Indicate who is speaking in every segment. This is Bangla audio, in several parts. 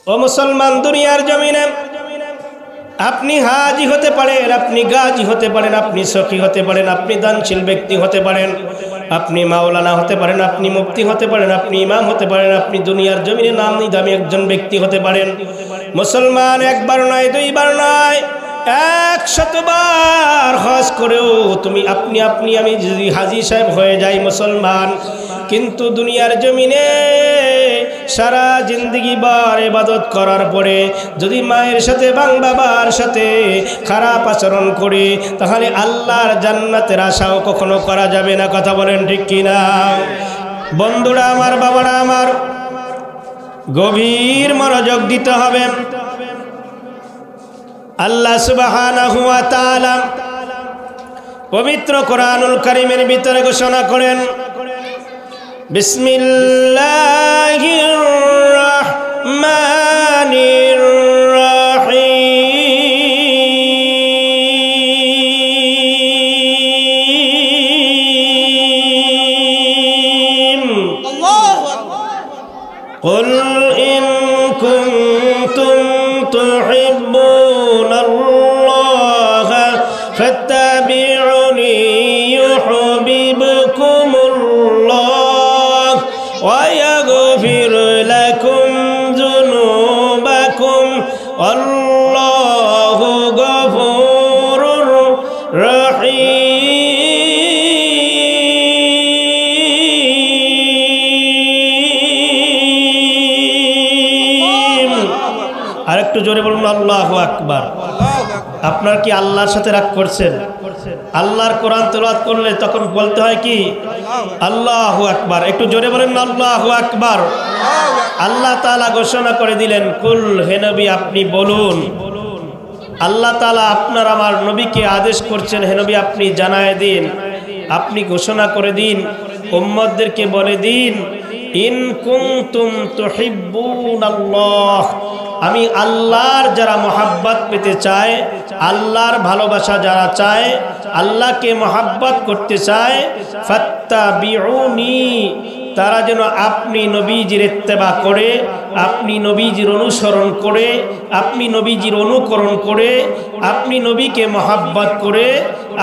Speaker 1: ও মুসলমান, দুনিয়ার জমিনে আপনি হাজি হতে পারেন, আপনি গাজী হতে পারেন, আপনি সখী হতে পারেন, আপনি দানশীল ব্যক্তি হতে পারেন, আপনি মাওলানা হতে পারেন, আপনি মুফতি হতে পারেন, আপনি ইমাম হতে পারেন, আপনি দুনিয়ার জমিনে নামী দামি একজন ব্যক্তি হতে পারেন। মুসলমান একবার নয়, দুইবার নয়, 100 বার হজ করেও আমি যদি হাজী সাহেব হয়ে যাই মুসলমান, কিন্তু দুনিয়ার জমিনে সারা জিন্দগি বার ইবাদত করার পরে যদি মায়ের সাথে বাবার সাথে খারাপ আচরণ করি, তাহলে আল্লাহর জান্নাতের আশাও কখনো করা যাবে না। কথা বলেন ঠিক কিনা? বন্ধুরা আমার, বাবারা আমার, গভীর মনোযোগ দিতে হবে। আল্লাহ সুবহানাহু ওয়া তাআলা পবিত্র কোরআনুল কারীমের ভিতরে ঘোষণা করেন, বিসমিল্লাহির রহমানির রহিম। কুল ইন কুনতুম তুহিব্বুনাল্লাহা ফাত্তাবিউনি ইউহিব্বুকুমুল্লাহ ওয়া ইয়াগফির লাকুম যুনুবাকুম আল্লাহু গফুরুর রহিম। আর একটু জোরে বলুন আল্লাহু আকবার। আপনার কি আল্লাহর সাথে রাগ করছেন? আল্লাহর কোরআন তেলাওয়াত করলে তখন বলতে হয় কি? আল্লাহু আকবার। একটু জোরে বলেন আল্লাহু আকবার। আল্লাহ তাআলা ঘোষণা করে দিলেন, কুল, হে নবী আপনি বলুন। আল্লাহ তাআলা আপনার আমার নবীকে আদেশ করছেন, হে নবী আপনি জানায় দিন, আপনি ঘোষণা করে দিন, উম্মতদেরকে বলে দিন, ইন কুনতুম তুহিব্বুনাল্লাহ, আমি আল্লাহর যারা মোহাব্বত পেতে চায়, আল্লাহর ভালোবাসা যারা চায়, আল্লাহকে মোহাব্বত করতে চায়, ফাত্তাবিউনি, তারা যেন আপনি নবীজির ইত্তেবা করে, আপনি নবীজির অনুসরণ করে, আপনি নবীজির অনুকরণ করে, আপনি নবীকে মোহাব্বত করে,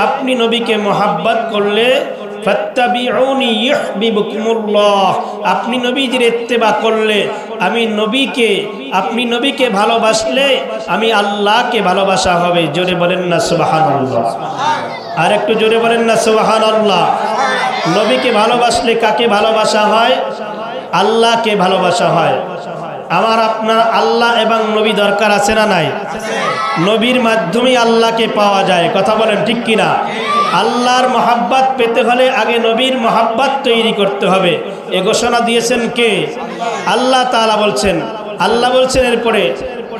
Speaker 1: আপনি নবীকে মোহাব্বত করলে ফাত্তাবিউনি ইউহিব্বুকুমুল্লাহ, আপনি নবীজির ইত্তেবা করলে, আপনি নবীকে ভালোবাসলে আমি আল্লাহকে ভালোবাসা হবে। জোরে বলেন না সুবহানাল্লাহ। আর একটু জোরে বলেন না সুবহানাল্লাহ। নবীকে ভালোবাসলে কাকে ভালোবাসা হয়? আল্লাহকে ভালোবাসা হয়। আমার আপনার আল্লাহ এবং নবী দরকার আছে না নাই? নবীর মাধ্যমে আল্লাহকে পাওয়া যায়। কথা বলেন ঠিক কিনা? আল্লাহর মোহাব্বত পেতে হলে আগে নবীর মোহাব্বত তৈরি করতে হবে। এ ঘোষণা দিয়েছেন কে? আল্লাহ তাআলা বলছেন। আল্লাহ বলছেন এরপরে,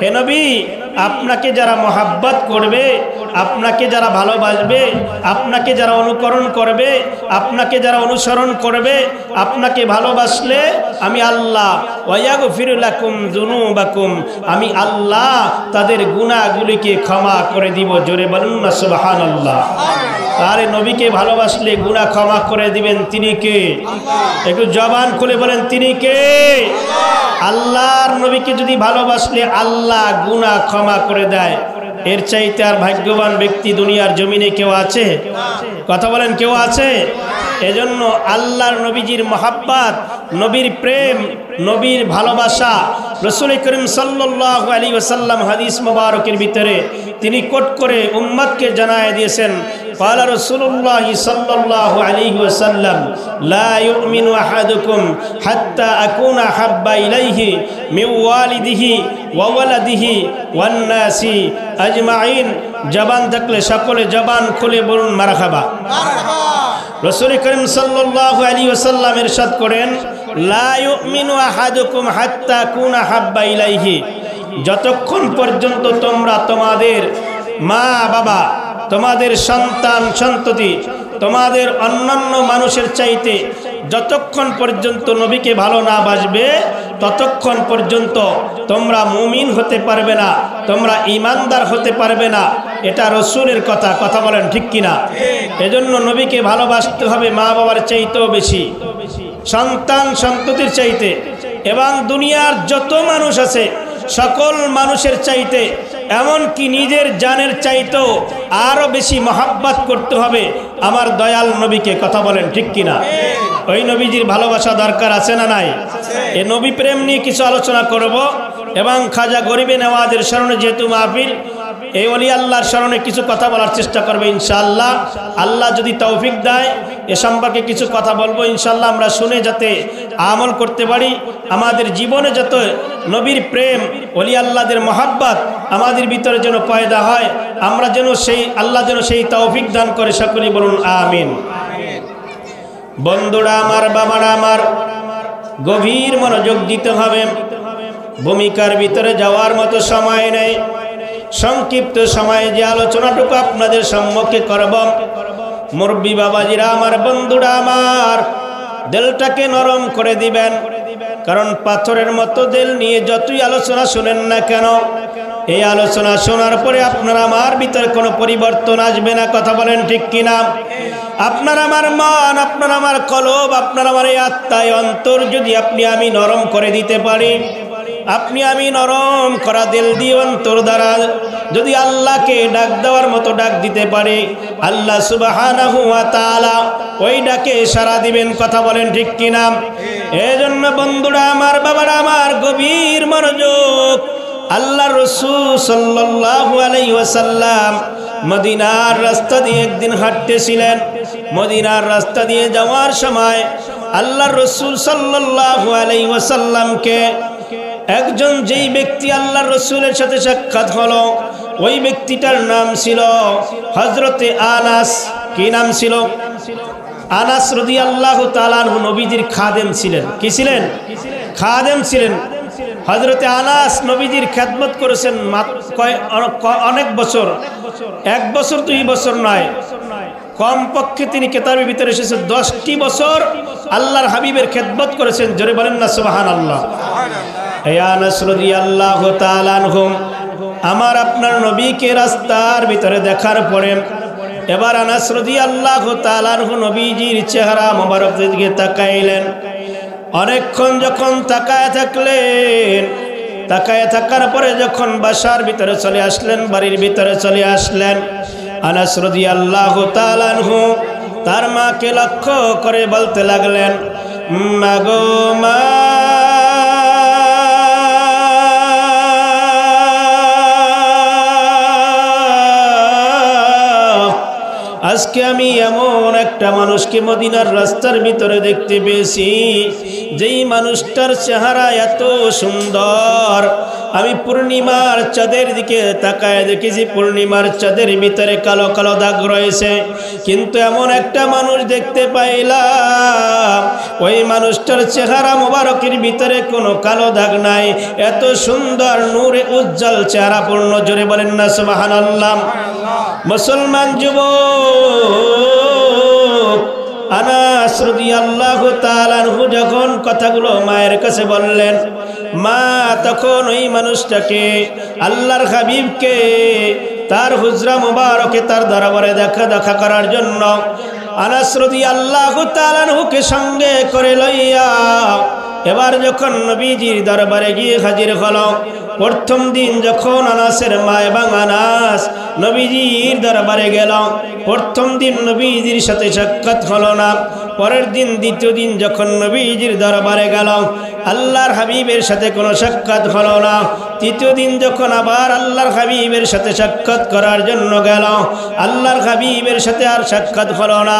Speaker 1: হে নবী আপনাকে যারা মোহাব্বত করবে, আপনাকে যারা ভালোবাসবে, আপনাকে যারা অনুকরণ করবে, আপনাকে যারা অনুসরণ করবে, আপনাকে ভালোবাসলে আমি আল্লাহ ওয়া ইয়াগফিরু লাকুম যুনুবাকুম, আমি আল্লাহ তাদের গুনাহগুলিকে ক্ষমা করে দিব। জোরে বলুন না সুবহানাল্লাহ। আরে নবীকে ভালোবাসলে গুনাহ ক্ষমা করে দিবেন তিনি কে? একটু জবান খুলে বলেন তিনি কে? আল্লাহর নবীকে যদি ভালোবাসলে আল্লাহ গুনাহ ক্ষমা করে দেয়, এর চাইতে আর ভাগ্যবান ব্যক্তি দুনিয়ার জমিনে কেউ আছে? কথা বলেন কেউ আছে? এজন্য আল্লাহর নবীজির মোহাব্বত, নবীর প্রেম, নবীর ভালোবাসা রাসূল করিম সাল্লাল্লাহু আলাইহি ওয়াসাল্লাম হাদিস মুবারকের ভিতরে তিনি কোট করে উম্মতকে জানায় দিয়েছেন, قال رسول الله صلى الله عليه وسلم لا يؤمن أحدكم حتى أكون أحب إليه من والده وولده والناس أجمعين। জবান থাকলে সকলে জবান খুলে বলুন মারহাবা। রাসূল করিম সাল্লাল্লাহু আলাইহি ওয়াসাল্লাম ইরশাদ করেন, লা ইউমিনু আহাদুকুম হাত্তা কুনা হাব্বা ইলাইহি, যতক্ষণ পর্যন্ত তোমরা তোমাদের মা বাবা, তোমাদের সন্তান সন্ততি, তোমাদের অন্যান্য মানুষের চাইতে যতক্ষণ পর্যন্ত নবীকে ভালো না বাসবে, ততক্ষণ পর্যন্ত তোমরা মুমিন হতে পারবে না, তোমরা ঈমানদার হতে পারবে না। এটা রাসূলের কথা। কথা বলেন ঠিক কিনা? এজন্য নবীকে ভালোবাসতে হবে মা বাবার চাইতেও বেশি, সন্তান সন্ততির চাইতে, এবং দুনিয়ার যত মানুষ আছে সকল মানুষের চাইতে এমনকি নিজের জানের চাইতেও আরো বেশি মহাব্বত করতে হবে আমার দয়াল নবীকে। কথা বলেন ঠিক কিনা? ওই নবীজির ভালোবাসা দরকার আছে না নাই? এই নবী প্রেম নিয়ে কিছু আলোচনা করব এবং খাজা গরিবে নেওয়াজের স্মরণে যেহেতু মাহফিল, এই ওলি আল্লাহর স্মরণে কিছু কথা বলার চেষ্টা করবে ইনশাআল্লাহ। আল্লাহ যদি তৌফিক দেয় এ সম্পর্কে কিছু কথা বলবো ইনশাআল্লাহ, আমরা শুনে যাতে আমল করতে পারি, আমাদের জীবনে যত নবীর প্রেম ওলি আল্লাহদের মহাব্বত আমাদের ভিতরে যেন পয়দা হয়, আমরা যেন সেই আল্লাহ যেন সেই তৌফিক দান করে, সকলেই বলুন আমিন। বন্ধুরা আমার, বাবারা আমার, গভীর মনোযোগ দিতে হবে। ভূমিকার ভিতরে যাওয়ার মতো সময় নেই। সংক্ষিপ্ত সময়ে যে আলোচনাটুকু আপনাদের সম্মুখে করব, মুরব্বী বাবাজিরা আমার, বন্ধুরা আমার, দিলটাকে নরম করে দিবেন। কারণ পাথরের মতো দিল নিয়ে যতই আলোচনা শুনেন না কেন, এই আলোচনা শোনার পরে আপনার আমার ভিতরে কোনো পরিবর্তন আসবে না। কথা বলেন ঠিক কিনা? আপনার আমার মন, আপনার আমার কলব, আপনার আমার এই আত্মায় অন্তর যদি আপনি আমি নরম করে দিতে পারি, আপনি আমি নরম করা দিল দিয়ে অন্তর দ্বারা যদি আল্লাহকে ডাক দেওয়ার মতো ডাক দিতে পারি, আল্লাহ সুবহানাহু ওয়া তাআলা ওই ডাকে সাড়া দিবেন। কথা বলেন ঠিক কিনা? এজন্য বন্ধুরা আমার, বাবারা আমার, গভীর মনোযোগ। আল্লাহ রাসূল সাল্লাল্লাহু আলাইহি ওয়াসাল্লাম মদিনার রাস্তা দিয়ে একদিন হাঁটতেছিলেন। মদিনার রাস্তা দিয়ে যাওয়ার সময় আল্লাহ রাসূল সাল্লাল্লাহু আলাইহি ওয়াসাল্লামকে একজন যেই ব্যক্তি আল্লাহ রসুলের সাথে সাক্ষাৎ হলো, ওই ব্যক্তিটার নাম ছিল হযরতে আনাস। কি নাম ছিল? আনাস রাদিয়াল্লাহু তাআলা আনহু নবীজির খাদেম ছিলেন। কি ছিলেন? খাদেম ছিলেন। হযরতে আনাস নবীজির খেদমত করেছেন অনেক বছর, 1 বছর 2 বছর নয়, কমপক্ষে তিনি কেতাবের ভিতরে এসেছে 10টি বছর আল্লাহর হাবিবের খেদমত করেছেন। জোরে বলেন না সুবহানাল্লাহ। আনাস রাদিয়াল্লাহু তাআলা আনহু আমার আপনার নবীকে রাস্তার ভিতরে দেখার পরে এবার আনাস রাদিয়াল্লাহু তাআলা আনহু নবীজির চেহারা মোবারকের দিকে তাকাইলেন। অনেকক্ষণ যখন তাকায় থাকলেন, তাকায় থাকার পরে যখন বাসার ভিতরে চলে আসলেন, বাড়ির ভিতরে চলে আসলেন, আনাস রাদিয়াল্লাহু তাআলা আনহু তার মাকে লক্ষ্য করে বলতে লাগলেন, মা গো মা, আজকে আমি এমন একটা মানুষকে মদিনার রাস্তার ভিতরে দেখতে পেয়েছি, যেই মানুষটার চেহারা এত সুন্দর। আমি পূর্ণিমার চাঁদের দিকে তাকায় দেখেছি, পূর্ণিমার চাঁদের ভিতরে কালো কালো দাগ রয়েছে, কিন্তু এমন একটা মানুষ দেখতে পাইলাম ওই মানুষটার চেহারা মোবারকের ভিতরে কোনো কালো দাগ নাই, এত সুন্দর নূরে উজ্জ্বল চেহারা পূর্ণ। জোরে বলেন না সুবহানাল্লাহ। মুসলমান যুবক আনাস রাদিয়াল্লাহু তাআলা আনহু যখন কথাগুলো মায়ের কাছে বললেন, মা তখন ওই মানুষটাকে, আল্লাহর হাবিবকে তার হুজরা মুবারকে তার দরবারে দেখা করার জন্য আনাস রাদিয়াল্লাহু তাআলা আনহুকে সঙ্গে করে লইয়া এবার যখন নবীজির দরবারে গিয়ে হাজির হলো, প্রথম দিন যখন আনাসের মা এবং আনাস নবীজির দরবারে গেল, প্রথম দিন নবীজির সাথে সাক্ষাৎ হলো না। পরের দিন দ্বিতীয় দিন যখন নবীজির দরবারে গেল, আল্লাহর হাবিবের সাথে কোনো সাক্ষাৎ হলো না। তৃতীয় দিন যখন আবার আল্লাহর হাবিবের সাথে সাক্ষাৎ করার জন্য গেল, আল্লাহর হাবিবের সাথে আর সাক্ষাৎ হলো না।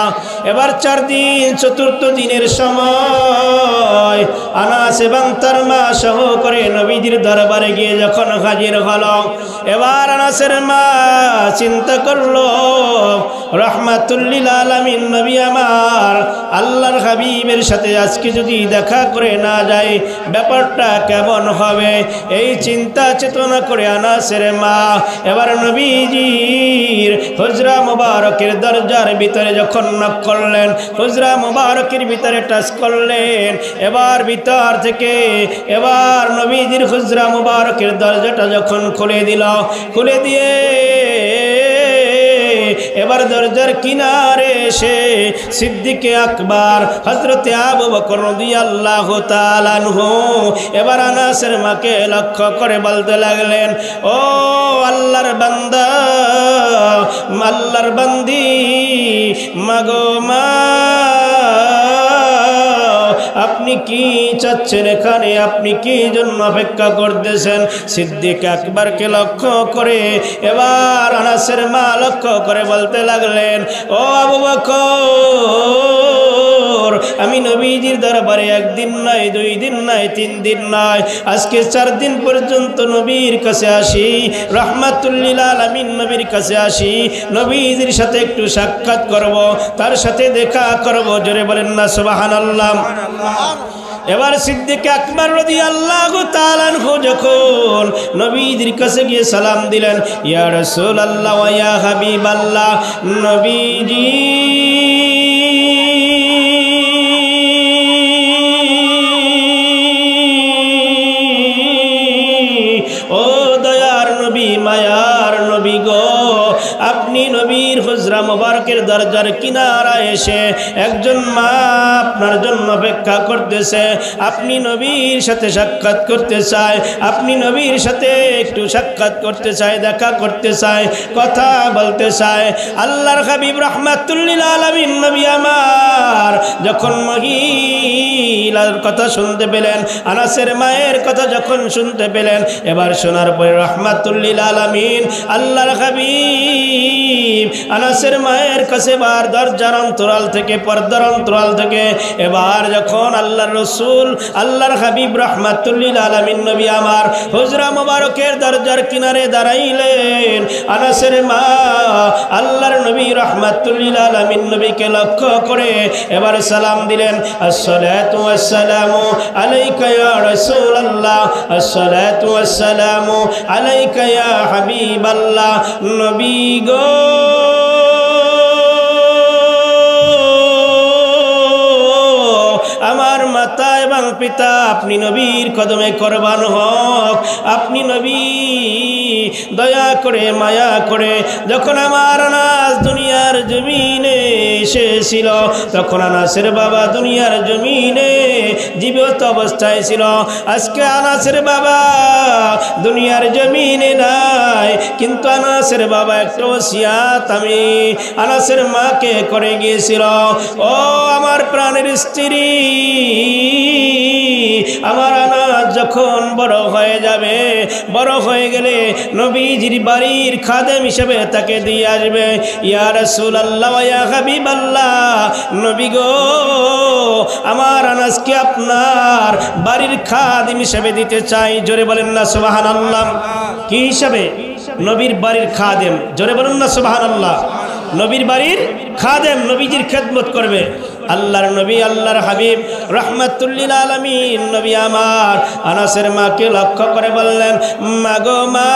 Speaker 1: এবার 4 দিন, চতুর্থ দিনের সময় আনাস এবং তার মা সহ করে নবীজির দরবারে গিয়ে যখন হাজির হলো, এবার আনাসের মা চিন্তা করলো, রাহমাতুল লিল আলামিন নবী আমার আল্লাহর হাবিবের সাথে আজকে যদি দেখা করে না যায় ব্যাপারটা কেমন হবে। এই চিন্তা চেতনা করে আনাসের মা এবার নবীজির হুজরা মুবারকের দরজার ভিতরে যখন নক করলেন, হুজরা মুবারকের ভিতরে টাচ করলেন, এবার ভিতর থেকে এবার নবীজির হুজরা মুবারকের দরজাটা যখন খুলে দিল, খুলে দিয়ে এবার দরজার কিনারে এসে সিদ্দিক আকবর হযরতে আবু বকর রাদিয়াল্লাহু তাআলা আনহু এবার আনাসের মাকে লক্ষ্য করে বলতে লাগলেন, ও আল্লাহর বান্দা, আল্লাহর বান্দি, মাগো মা, আপনি কি চাচ্ছেন এখানে? আপনি কি জন্য অপেক্ষা করতেছেন? সিদ্দিক আকবরকে লক্ষ্য করে এবার আনাসের মা লক্ষ্য করে বলতে লাগলেন, ও আবু বকর, আমি নবীজির দরবারে একদিন নয়, 2 দিন নয়, 3 দিন নয়, আজকে 4 দিন পর্যন্ত নবীর কাছে আসি, রাহমাতুল লিল আলামিন নবীর কাছে আসি, নবীজির সাথে একটু সাক্ষাৎ করব, তার সাথে দেখা করব। জোরে বলেন না সুবহানাল্লাহ। এবার সিদ্দিক আকবর রাদিয়াল্লাহু তাআলা আনহু যখন নবীজির কাছে গিয়ে সালাম দিলেন, ইয়া রাসূলুল্লাহ ওয়া ইয়া হাবিবাল্লাহ, নবীজি ও দয়ার নবী, মায়ার নবী গো, আপনি নবীর হুজরা মুবারকের দরজার কিনারায় এসে একজন মা আপনার জন্য অপেক্ষা করতেছে, আপনি নবীর সাথে সাক্ষাৎ করতে চায়, আপনি নবীর সাথে একটু সাক্ষাৎ করতে চায়, দেখা করতে চায়, কথা বলতে চায়। আল্লাহর হাবিব রাহমাতুল লিল আলামিন নবী আমার যখন মহিলার কথা শুনতে পেলেন, আনাসের মায়ের কথা যখন শুনতে পেলেন, এবার শোনার পরে রাহমাতুল লিল আলামিন আল্লাহর হাবিব আনাসের মায়ের কাছে বার দরজার অন্তরাল থেকে, পর্দার অন্তরাল থেকে এবার যখন আল্লাহর রাসূল আল্লাহর হাবিব রাহমাতুল লিল আলামিন নবী আমার হুজরা মুবারকের দরজার কিনারে দাঁড়াইলেন, আনাসের মা আল্লাহর নবী রাহমাতুল লিল আলামিন নবীকে লক্ষ্য করে এবার সালাম দিলেন, আসসালাতু ওয়াসসালামু আলাইকা ইয়া রাসূলুল্লাহ, আসসালাতু ওয়াসসালামু আলাইকা ইয়া হাবিবাল্লাহ। নবী গো, আমার মাতা এবং পিতা, আপনি নবীর কদমে কুরবান হোক। আপনি নবী দয়া করে মায়া করে যখন আমার আনাস দুনিয়ার জমিনে এসেছিল, তখন আনাসের বাবা দুনিয়ার জমিনে জীবিত অবস্থায় ছিল। আজকে আনাসের বাবা দুনিয়ার জমিনে নাই, কিন্তু আনাসের বাবা একটা ওসিয়াত আমি আনাসের মাকে করে গিয়েছিল, ও আমার প্রাণের স্ত্রী, আমার আনাস যখন বড় হয়ে যাবে, বড় হয়ে গেলে নবীজির বাড়ির খাদেম হিসেবে তাকে দিয়ে আসবে। ইয়া রাসূলুল্লাহ ওয়া ইয়া হাবিবাল্লাহ, নবী গো, আমার আনাসকে আপনার বাড়ির খাদেম হিসেবে দিতে চাই। জোরে বলেন না সুবহানাল্লাহ। কি হিসাবে? নবীর বাড়ির খাদেম। জোরে বলেন না সুবহানাল্লাহ। নবীর বাড়ির খাদেম, নবীজির খেদমত করবে। আল্লাহর নবী আল্লাহর হাবিব রাহমাতুল লিল আলামিন নবী আমার আনাসের মাকে লক্ষ্য করে বললেন, মাগো মা,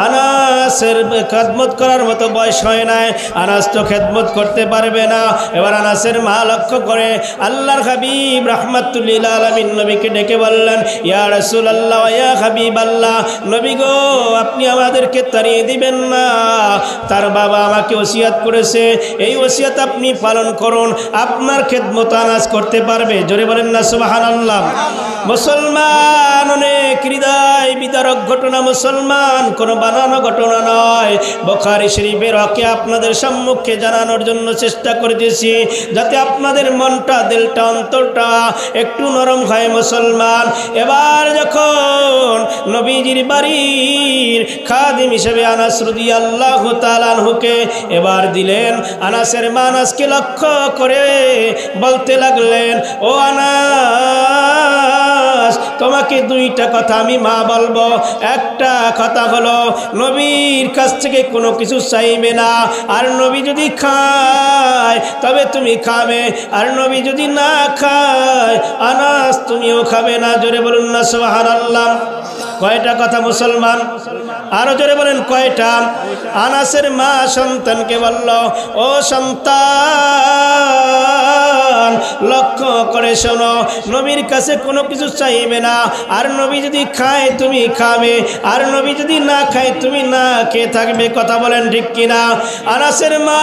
Speaker 1: আনাসের খেদমত করার মতো বয়স হয় নাই, আনাস তো খেদমত করতে পারবে না। এবার আনাসের মা লক্ষ্য করে আল্লাহর হাবিব রাহমাতুল লিল আলামিন নবীকে ডেকে বললেন, ইয়া রাসূলুল্লাহ ওয়া ইয়া হাবিবাল্লাহ, নবী গো, আপনি আমাদেরকে তাড়িয়ে দিবেন না। তার বাবা আমাকে ওসিয়াত করেছে, এই ওসিয়াত আপনি পালন করুন, আপনার খেদমত আনাস করতে পারবে। জোরে বলেন না সুবহানাল্লাহ। মুসলমান অনেক হৃদয় বিদারক ঘটনা, মুসলমান কোনো বানানো ঘটনা নয়। বুখারী শরীফের হকে আপনাদের সম্মুখে জানানোর জন্য চেষ্টা করতেছি, যাতে আপনাদের মনটা, দিলটা, অন্তরটা একটু নরম হয়। মুসলমান, এবার যখন নবীজির বাড়ির খাদিম হিসেবে আনাস রাদিয়াল্লাহু তাআলা আনহুকে এবার দিলেন, আনাসের মা আনাসকে লক্ষ্য করে বলতে লাগলেন, ও আনাস, তোমাকে 2টা কথা আমি মা বলবো। একটা কথা হলো, নবীর কাছ থেকে কোনো কিছু চাইবে না, আর নবী যদি খায় তবে তুমি খাবে, আর নবী যদি না খায় আনাস তুমিও খাবে না। জোরে বলুন না সুবহানাল্লাহ। কয়টা কথা মুসলমান? আরো জোরে বলেন কয়টা? আনাসের মা সন্তানকে বলল, ও সন্তান, মুসলমান লক্ষ্য করে শোনো, নবীর কাছে কোনো কিছু চাইবে না, আর নবী যদি খায় তুমি খাবে, আর নবী যদি না খায় তুমি না খেয়ে থাকবে। কথা বলেন ঠিক কিনা? আনাসের মা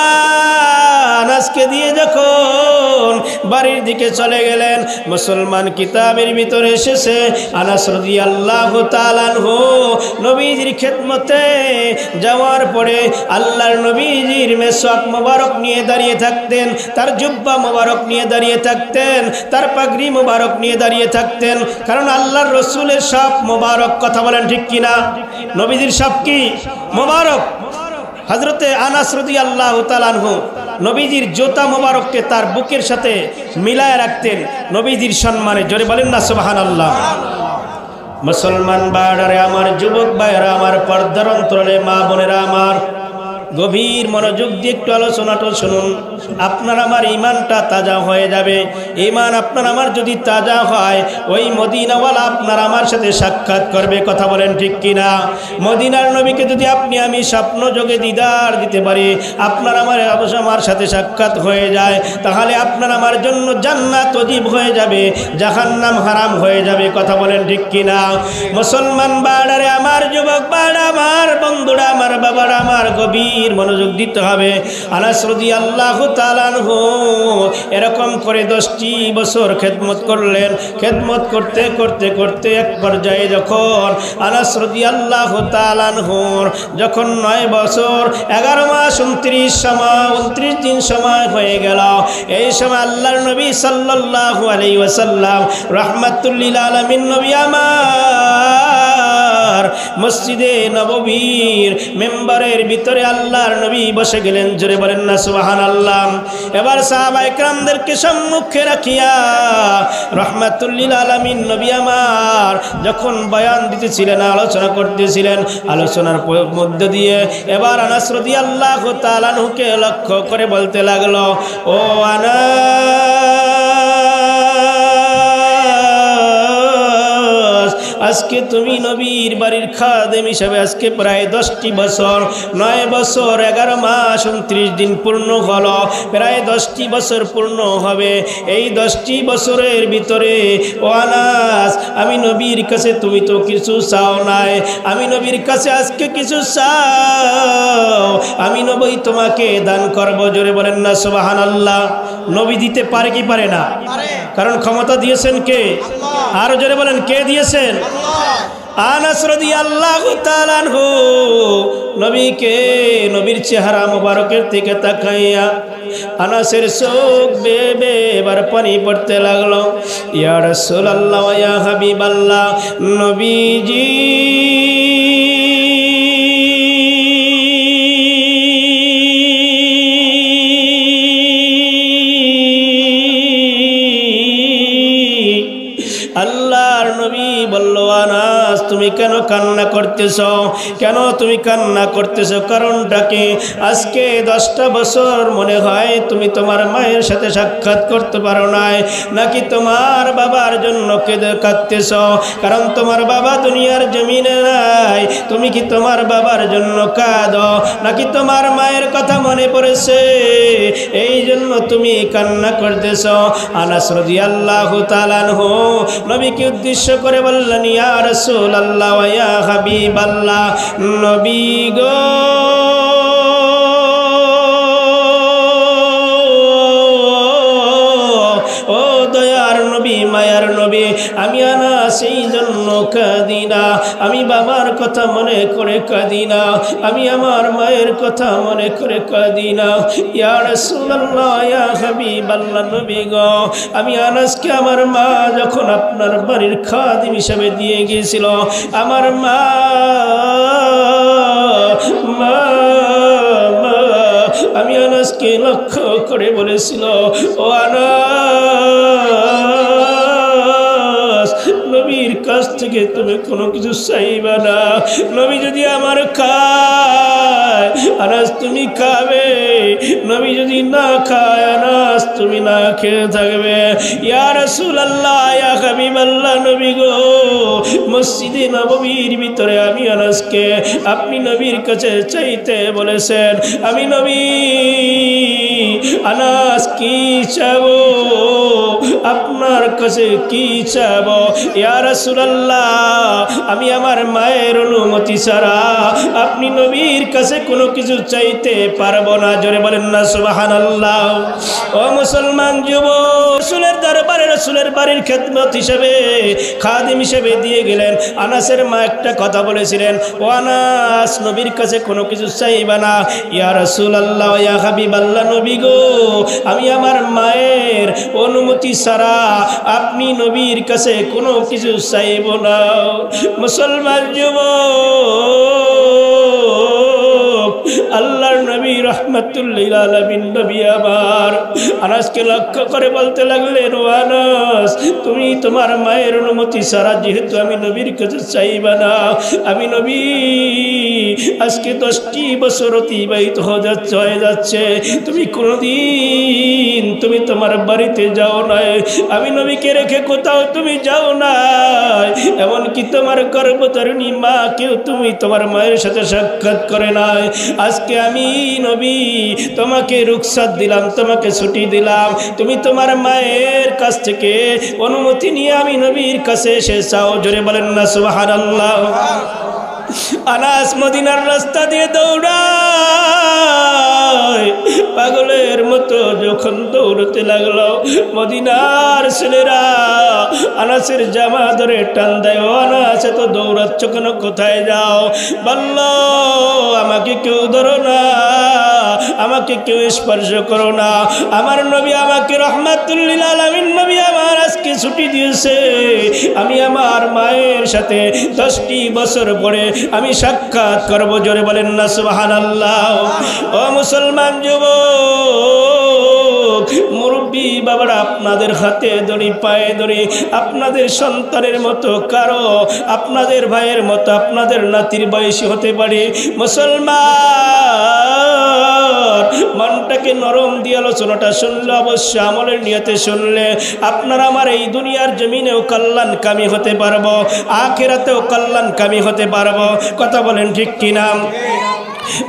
Speaker 1: আনাসকে দিয়ে যখন বাড়ির দিকে চলে গেলেন, মুসলমান কিতাবের ভিতরে এসেছে আনাস রাদিয়াল্লাহু তাআলা আনহু নবীজির খেদমতে যাওয়ার পরে আল্লাহর নবীজির মেসওয়াক মোবারক নিয়ে দাঁড়িয়ে থাকতেন, তার জুব্বা মোবারক নিয়ে দাঁড়িয়ে থাকতেন, তার পাগড়ি মোবারক নিয়ে দাঁড়িয়ে থাকতেন, কারণ আল্লাহর রসুলের সাপ মোবারক। কথা বলেন ঠিক কিনা? নবীজির সাপ কি মোবারক? হযরতে আনাস রাদিয়াল্লাহু তাআলা আনহু নবীজির জুতা মোবারককে তার বুকের সাথে মিলায় রাখতেন নবীজির সম্মানে। জোরে বলেন না সুবহানাল্লাহ। মুসলমান ভাইরা আমার, যুবক ভাইরা আমার, পর্দার অন্তরালে মা বোনেরা আমার, গভীর মনোযোগ দিয়ে একটু আলোচনাটা শুনুন। আপনার আমার ইমানটা তাজা হয়ে যাবে। ইমান আপনার আমার যদি তাজা হয়, ওই মদিনাওয়ালা আপনার আমার সাথে সাক্ষাৎ করবে। কথা বলেন ঠিক কিনা? মদিনার নবীকে যদি আপনি আমি স্বপ্ন যোগে দিদার দিতে পারি, আপনার আমার সাথে সাক্ষাৎ হয়ে যায়, তাহলে আপনার আমার জন্য জান্নাত ওয়াজিব হয়ে যাবে, জাহান্নাম হারাম হয়ে যাবে। কথা বলেন ঠিক কিনা? মুসলমান বাড়ারে আমার, যুবক বাড়া আমার, বন্ধুরা আমার, বাবারা আমার, গভীর মনোযোগ দিতে হবে। আনাস রাদিয়াল্লাহু তাআলা আনহু এরকম করে 10টি বছর খেদমত করলেন। খেদমত করতে করতে করতে এক পর্যায়ে যখন আনাস রাদিয়াল্লাহু তাআলা আনহুর যখন 9 বছর 11 মাস 29 দিন সময় হয়ে গেল, এই সময় আল্লাহর নবী সাল্লাল্লাহু আলাইহি ওয়াসাল্লাম রাহমাতুল লিল আলামিন নবী আমার মসজিদে নববীর মেম্বারের ভিতরে আল্লাহর নবী বসে গেলেন। জোরে বলেন না সুবহানাল্লাহ। এবার সাহাবায়ে কেরামদেরকে সম্মুখে রাখিয়া রাহমাতুল লিল আলামিন নবী আমার যখন বয়ান দিতেছিলেন, আলোচনা করতেছিলেন, আলোচনার মধ্য দিয়ে এবার আনাস রাদিয়াল্লাহু তাআলা আনহুকে লক্ষ্য করে বলতে লাগলো, ও আনাস, আজকে তুমি নবীর বাড়ির খাদেম হিসাবে আজকে প্রায় 10টি বছর, 9 বছর 11 মাস 29 দিন পূর্ণ হলো, প্রায় 10টি বছর পূর্ণ হবে। এই 10টি বছরের ভিতরে ও আনাস, আমি নবীর কাছে, তুমি তো কিছু চাও নাই, আমি নবীর কাছে আজকে কিছু চাও, আমি নবী তোমাকে দান করব। জোরে বলেন না সুবহানাল্লাহ। নবী দিতে পারে কি পারে না? কারণ ক্ষমতা দিয়েছেন কে? আর জোরে বলেন কে দিয়েছেন? আনাস রাদিয়াল্লাহু তাআলা আনহু নবীকে, নবীর চেহারা মোবারকের দিকে তাকাইয়া আনাসের চোখ বেয়ে এবার পানি পড়তে লাগলো। ইয়া রাসূলুল্লাহ, ইয়া হাবিবাল্লাহ, নবীজি আল্লাহর নবী বলল, আনাস তুমি কেন কান্না করতেছ? কেন তুমি কান্না করতেছ? কারণটা কি? আজকে 10টা বছর মনে হয় তুমি তোমার মায়ের সাথে সাক্ষাৎ করতে পারো নাই, নাকি তোমার বাবার জন্য কেঁদে কাঁদতেছ? কারণ তোমার বাবা দুনিয়ার জমিনে নাই, তুমি কি তোমার বাবার জন্য কাঁদো, নাকি তোমার মায়ের কথা মনে পড়েছে এই জন্য তুমি কান্না করতেছ? আনাস রাদিয়াল্লাহু তাআলা আনহু নবীকে উদ্দেশ্য করে বললেন, ইয়া রাসূলুল্লাহ, ইয়া হাবিবাল্লাহ, নবী গো, ও দয়ার নবী, মায়ার নবী, আমি আনাস এই জন্য কাঁদি না, আমি বাবার কথা মনে করে কাঁদি না, আমি আমার মায়ের কথা মনে করে কাঁদি না। ইয়া রাসূলুল্লাহ, ইয়া হাবিবাল্লাহ, নবী গো, আমি আনাসকে আমার মা যখন আপনার বাড়ির খাদিম হিসেবে দিয়ে গিয়েছিল, আমার মা আমি আনাসকে লক্ষ্য করে বলেছিল, ও আনাস, নবীর কাছ থেকে থেকে তুমি কোনো কিছু চাইবা না। নবী যদি আমার খায় আনাস তুমি খাবে, নবী যদি না খায় আনাস তুমি না খেয়ে থাকবে। ইয়া রাসূলুল্লাহ ইয়া হাবিবাল্লাহ, নবী গো মসজিদে নববীর ভিতরে আমি আনাসকে আপনি নবীর কাছে চাইতে বলেছেন, আমি নবী আনাস কি চাবো, আপনার কাছে কি চাবো? ইয়া রাসূলুল্লাহ আমি আমার মায়ের অনুমতি ছাড়া আপনি নবীর কাছে কোনো কিছু চাইতে পারবো না। জোরে বলেন না সুবহানাল্লাহ। ও মুসলমান যুবক, রাসূলের দরবারে রাসূলের বাড়ির খেদমত হিসেবে খাদিম হিসেবে দিয়ে গেলেন। আনাসের মা একটা কথা বলেছিলেন, ও আনাস নবীর কাছে কোনো কিছু চাইবা না। ইয়া রাসূলুল্লাহ ইয়া হাবিবাল্লাহ, নবী গো আমি আমার মায়ের অনুমতি ছাড়া আপনি নবীর কাছে কোনো কিছু চাইব না। মুসলমান যুবক, আল্লাহর নবী রাহমাতুল লিল আলামিন নবী আমার আনাসকে লক্ষ্য করে বলতে লাগলেন, ও আনাস তুমি তোমার মায়ের অনুমতি ছাড়া যেহেতু আমি নবীর কাছে চাইবা না, আমি নবী আজকে 10টি বছর অতিবাহিত হয়ে যাচ্ছে তুমি কোনোদিন তুমি তোমার বাড়িতে যাও নাই, আমি নবীকে রেখে কোথাও তুমি যাও নাই, এমনকি তোমার গর্ভধারিণী মাকেও তুমি তোমার মায়ের সাথে সাক্ষাৎ করে নাই। আজকে আমি নবী তোমাকে রুখসাত দিলাম, তোমাকে ছুটি দিলাম, তুমি তোমার মায়ের কাছ থেকে অনুমতি নিয়ে আমি নবীর কাছে এসে চাও। জোরে বলেন না সুবহানাল্লাহ। আনাস মদিনার রাস্তা দিয়ে দৌড়ায়, পাগলের মতো যখন দৌড়তে লাগলো, মদিনার ছেলেরা আনাসের জামা ধরে টান দেয়, ও আনাস এত দৌড়াচ্ছ কেন, কোথায় যাও? বলল আমাকে কেউ ধরো না, আমাকে কেউ স্পর্শ করো না, আমার নবী আমাকে রাহমাতুল লিল আলামিন নবী আমার আজকে ছুটি দিয়েছে, আমি আমার মায়ের সাথে 10টি বছর পরে আমি সাক্ষাৎ করব। জোরে বলেন না সুবহানাল্লাহ। ও মুসলমান যুবক, মুরব্বী বাবারা, আপনাদের হাতে ধরি পায়ে ধরি, আপনাদের সন্তানের মতো কারো, আপনাদের ভাইয়ের মতো আপনাদের নাতির বয়সী হতে পারে। মুসলমান মনটাকে নরম দিয়ে আলোচনাটা শুনলে, অবশ্য আমলের নিয়তে শুনলে আপনারা আমার এই দুনিয়ার জমিনেও কল্যাণকামী হতে পারবো, আখিরাতেও কল্যাণকামী হতে পারবো। কথা বলেন ঠিক কিনা?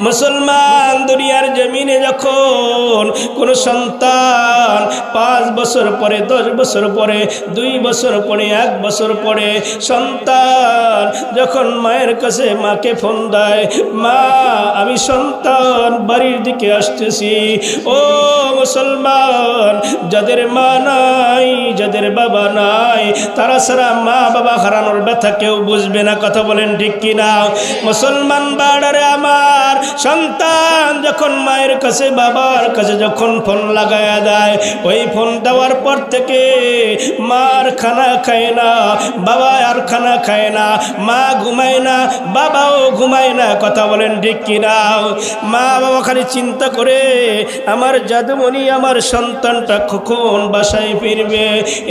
Speaker 1: মুসলমান দুনিয়ার জমিনে যখন কোনো সন্তান 5 বছর পরে, 10 বছর পরে, 2 বছর পরে, 1 বছর পরে সন্তান যখন মায়ের কাছে মাকে ফোন দেয়, মা আমি সন্তান বাড়ির দিকে আসতেছি, ও মুসলমান যাদের মা নাই, যাদের বাবা নাই, তারা ছাড়া মা বাবা হারানোর ব্যথা কেউ বুঝবে না। কথা বলেন ঠিক কিনা? মুসলমান বাড়ারে আমার সন্তান যখন মায়ের কাছে বাবার কাছে যখন ফোন লাগায়া দেয়, ওই ফোন দেওয়ার পর থেকে মার খানা খায় না, বাবা আর খানা খায় না, মা ঘুমায় না, বাবাও ঘুমায় না। কথা বলেন ঠিক কিনা? মা বাবা খালি চিন্তা করে আমার জাদুমণি আমার সন্তানটা কখন বাসায় ফিরবে,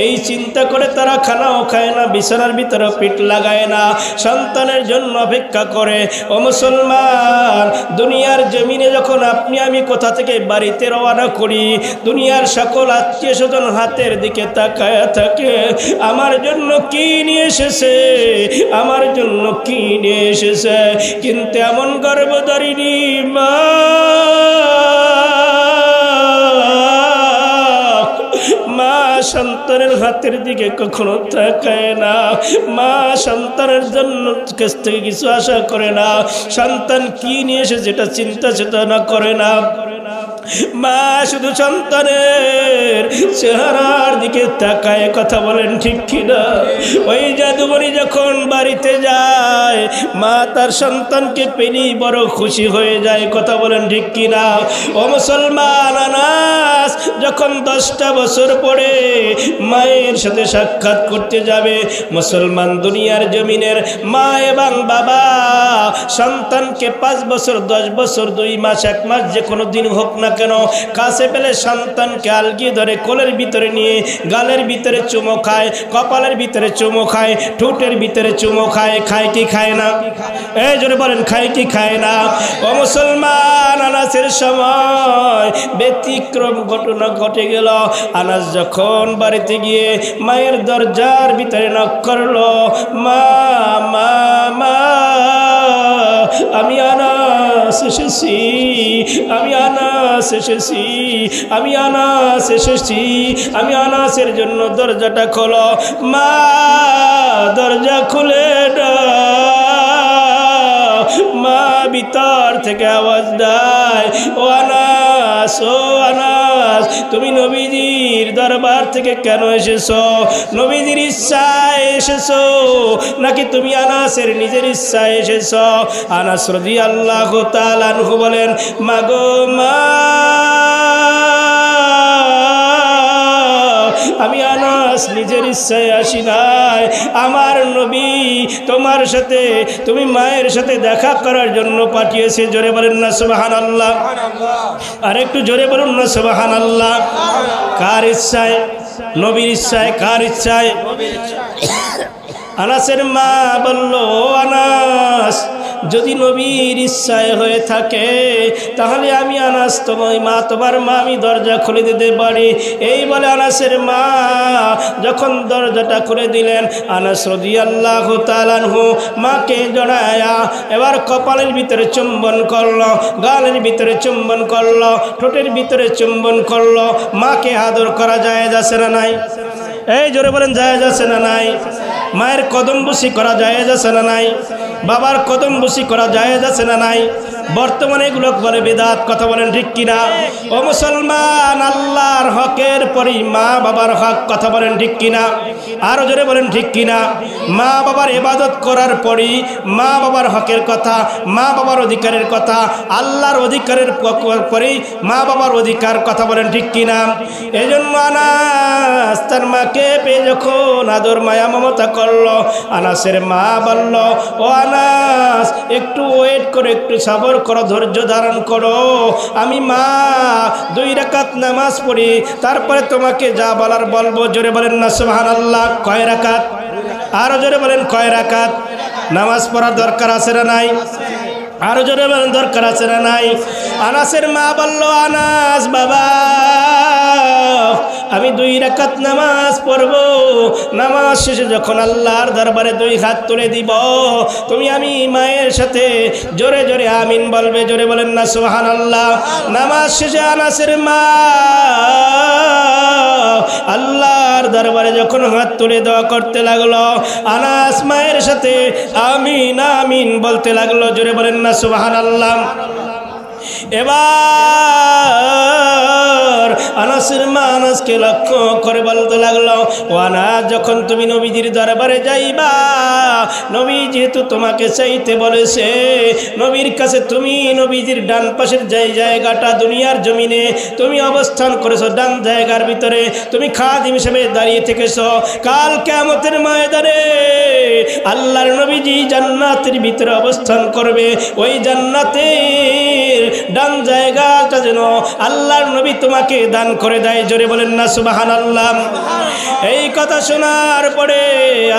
Speaker 1: এই চিন্তা করে তারা খানাও খায় না, বিছানার ভিতরে পিঠ লাগায় না, সন্তানের জন্য অপেক্ষা করে। ও মুসলমান, দুনিয়ার জমিনে যখন আপনি আমি কোথা থেকে বাড়িতে রওনা করি, দুনিয়ার সকল আত্মীয় স্বজন হাতের দিকে তাকায় থাকে, আমার জন্য কি নিয়ে এসেছে, আমার জন্য কি নিয়ে এসেছে, কিন্তু এমন গর্ভধারিণী মা সন্তানের হাতের দিকে কখনো তাকায় না, মা সন্তানের জন্য কাছ থেকে কিছু আশা করে না, সন্তান কি নিয়ে এসে যেটা চিন্তা চেতনা করে না। মা শুধু সন্তানের চেহারার দিকে তাকায়। কথা বলেন ঠিক কিনা? ওই জাদুমণি যখন বাড়িতে যায়, মা তার সন্তানকে পেলেই বড় খুশি হয়ে যায়। কথা বলেন ঠিক কিনা? ও মুসলমান, আনাস যখন 10টা বছর পরে মায়ের সাথে সাক্ষাৎ করতে যাবে, মুসলমান দুনিয়ার জমিনের মা এবং বাবা সন্তানকে 5 বছর, 10 বছর, 2 মাস, 1 মাস যে কোনো দিন হোক না কেন, কাছে পেলে সন্তানকে আলগিয়ে ধরে কোলের ভিতরে নিয়ে গালের ভিতরে চুমো খায়, কপালের ভিতরে চুমো খায়, ঠোঁটের ভিতরে চুমো খায়। খায় কি খায় না? এই জোরে বলেন, খায় কি খায় না? ও মুসলমান, আনাসের সময় ব্যতিক্রম ঘটনা ঘটে গেল। আনাস যখন বাড়িতে গিয়ে মায়ের দরজার ভিতরে নক করলো, মা মা মা, আমি আনাস এসেছি, আমি আনাস এসেছি, আমি আনাস এসেছি, আমি আনাসের জন্য দরজাটা খোলো। মা দরজা খুলে দাও। মা ভিতর থেকে আওয়াজ দেয়, ও আনাস, ও আনাস, তুমি নবীজির দরবার থেকে কেন এসেছো? নবীজির ইচ্ছায় এসেছো নাকি তুমি আনাসের নিজের ইচ্ছায় এসেছো? আনাস রাদিয়াল্লাহু তাআলা আনহু বলেন, মাগো মা, আমি আনাস নিজের ইচ্ছায় আসি নাই। আমার নবী তোমার সাথে, তুমি মায়ের সাথে দেখা করার জন্য পাঠিয়েছে। জোরে বলেন না সুবহানাল্লাহ। আর একটু জোরে বলুন না সুবহানাল্লাহ। কার ইচ্ছায়? নবীর ইচ্ছায়। কার ইচ্ছায়? আনাসের মা বলল, আনাস, যদি নবীর ইচ্ছায় হয়ে থাকে তাহলে আমি আনাস তোমার মা আমি দরজা খুলে দিতে পারি। এই বলে আনাসের মা যখন দরজাটা খুলে দিলেন, আনাস রাদিয়াল্লাহু তাআলা আনহু মাকে জড়ায়া এবার কপালের ভিতরে চুম্বন করলো, গালের ভিতরে চুম্বন করলো, ঠোঁটের ভিতরে চুম্বন করলো। মাকে আদর করা জায়েজ আছে না নাই? এই জোরে বলেন, জায়েজ আছে না নাই? মায়ের কদম বুসি করা জায়েজ আছে না নাই? বাবার কদম বুসি করা জায়েজ আছে না নাই? বর্তমানে এগুলো বলে বিদআত। কথা বলেন ঠিক কিনা? ও মুসলমান, আল্লাহর হকের পরই মা বাবার হক। কথা বলেন ঠিক কিনা? আরো জোরে বলেন ঠিক কিনা? মা বাবার ইবাদত করার পরই মা বাবার হকের কথা, মা বাবার অধিকারের কথা, আল্লাহর অধিকারের পরই মা বাবার অধিকার। কথা বলেন ঠিক কিনা? এজন্য আনাস তার মাকে পেয়ে যখন আদর মায়া মমতা করলো, আনাসের মা বলল, ও আনাস, একটু ওয়েট করে, একটু সবর করো, ধৈর্য ধারণ করো। আমি মা 2 রাকাত নামাজ পড়ি, তারপরে তোমাকে যা বলার বলবো। জোরে বলেন না সুবহানাল্লাহ। কয় রাকাত? আরো জোরে বলেন, কয় রাকাত? নামাজ পড়ার দরকার আছে না নাই? আরো জোরে বলেন, দরকার আছে না নাই? আনাসের মা বলল, আনাস বাবা, আমি 2 রাকাত নামাজ পড়ব। নামাজ শেষে যখন আল্লাহর দরবারে 2 হাত তুলে দিব, তুমি আমি মায়ের সাথে জোরে জোরে আমিন বলবে। জোরে বলেন না সুবহানাল্লাহ। নামাজ শেষে আনাসের মা আল্লাহর দরবারে যখন হাত তুলে দোয়া করতে লাগলো, আনাস মায়ের সাথে আমিন আমিন বলতে লাগলো। জোরে বলেন না সুবহানাল্লাহ। এবার আনাসের মা আনাসকে লক্ষ্য করে বলতে লাগলো, ও আনাস, যখন তুমি নবীজির দরবারে যাইবা, নবী যেহেতু তোমাকে চাইতে বলেছে, নবীর কাছে তুমি নবীজির ডান পাশের জায়গাটা দুনিয়ার জমিনে তুমি অবস্থান করেছো, ডান জায়গার ভিতরে তুমি খাদিম হিসেবে দাঁড়িয়ে থেকেছো। কাল কিয়ামতের ময়দানে আল্লাহর নবীজি জান্নাতের ভিতরে অবস্থান করবে। ওই জান্নাতের ডান জায়গাটা যেন আল্লাহর নবী তোমাকে দান করে দেয়। জোরে বলেন না সুবহানাল্লাহ। এই কথা শোনার পরে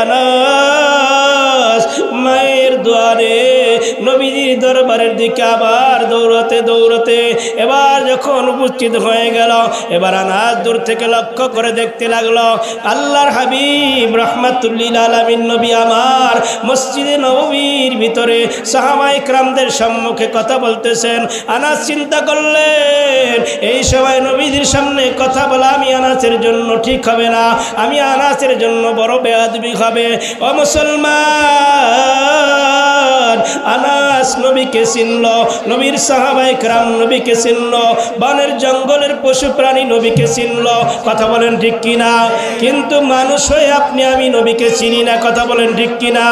Speaker 1: আনাস মায়ের দুয়ারে নবীজির দরবারের দিকে আবার দৌড়াতে দৌড়াতে এবার যখন উপস্থিত হয়ে গেল, এবার আনাস দূর থেকে লক্ষ্য করে দেখতে লাগলো আল্লাহর হাবিব রাহমাতুল লিল আলামিন নবী আমার মসজিদে নববীর ভিতরে সাহাবায়ে কেরামদের সম্মুখে কথা বলতেছেন। আনাস চিন্তা করলেন, এই সময় নবীজির সামনে কথা বলা আমি আনাসের জন্য ঠিক হবে না, আমি আনাসের জন্য বড় বেয়াদবি হবে। ও মুসলমান, আনাস নবীকে চিনল, নবীর সাহাবায়ে কেরাম নবীকে চিনল, বনের জঙ্গলের পশু প্রাণী নবীকে চিনল। কথা বলেন ঠিক কিনা? কিন্তু মানুষ হয়ে আপনি আমি নবীকে চিনি না। কথা বলেন ঠিক কিনা?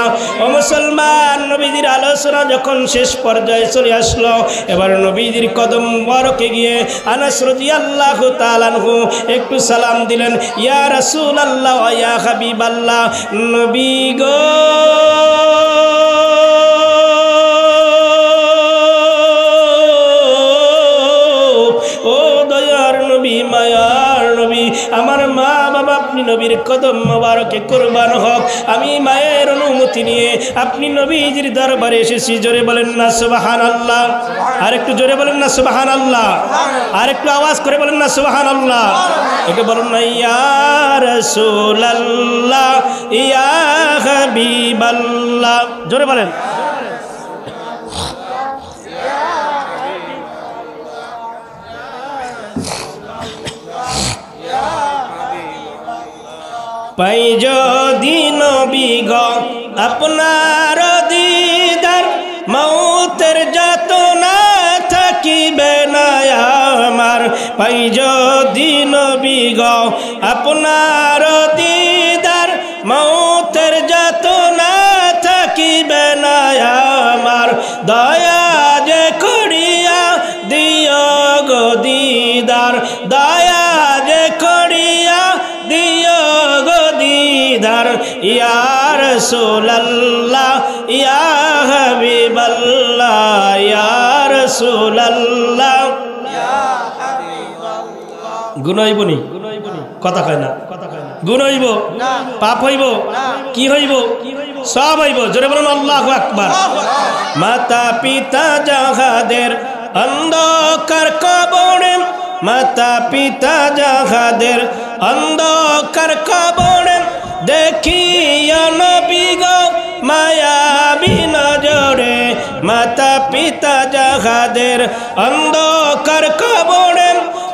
Speaker 1: ও মুসলমান, নবীজির আলোচনা যখন শেষ পর্যায়ে চলে আসলো, এবার নবীজির কদম মুবারকে গিয়ে আনাস রাদিয়াল্লাহু তাআলা আনহু একটু সালাম দিলেন। ইয়া রাসূলুল্লাহ ওয়া ইয়া হাবিবাল্লাহ, নবী গো, ও কদম মোবারকে কুরবান হোক। আমি মায়ের অনুমতি নিয়ে আপনি নবীজির দরবারে এসেছি। জোরে বলেন না সুবহানাল্লাহ। আর একটু জোরে বলেন না সুবহানাল্লাহ। আর একটু আওয়াজ করে বলেন না সুবহানাল্লাহ। একটু বলুন না ইয়া রাসূলুল্লাহ ইয়া হাবিবাল্লাহ। জোরে বলেন। পাই যদি নবী গো আপনার দিদার, মৌতের যাতনা থাকিবে না আমার। পাই যদি নবী গো আপনার দিদার, মৌতের যাতনা থাকিবে না আমার। দয়া যে করিয়া দিও গো দিদার, দয়া যে করিয়া দিও গো দিদার। ইয়া রাসূলুল্লাহ ইয়া হাবিবাল্লাহ, ইয়া রাসূলুল্লাহ ইয়া হাবিবাল্লাহ। গুণ হইব নি? কথা কয় না। গুণ হইব? পাপ হইব? কি হইব? সব হইব। জোরে বলুন আল্লাহু আকবার। মাতা পিতা যাহাদের অন্ধকার কবরে, মাতা পিতা যাহাদের অন্ধকার কবরে, দেখিয়া নবী গো মায়াবী নজরে। মাতা পিতা যাহাদের অন্ধকার কবরে,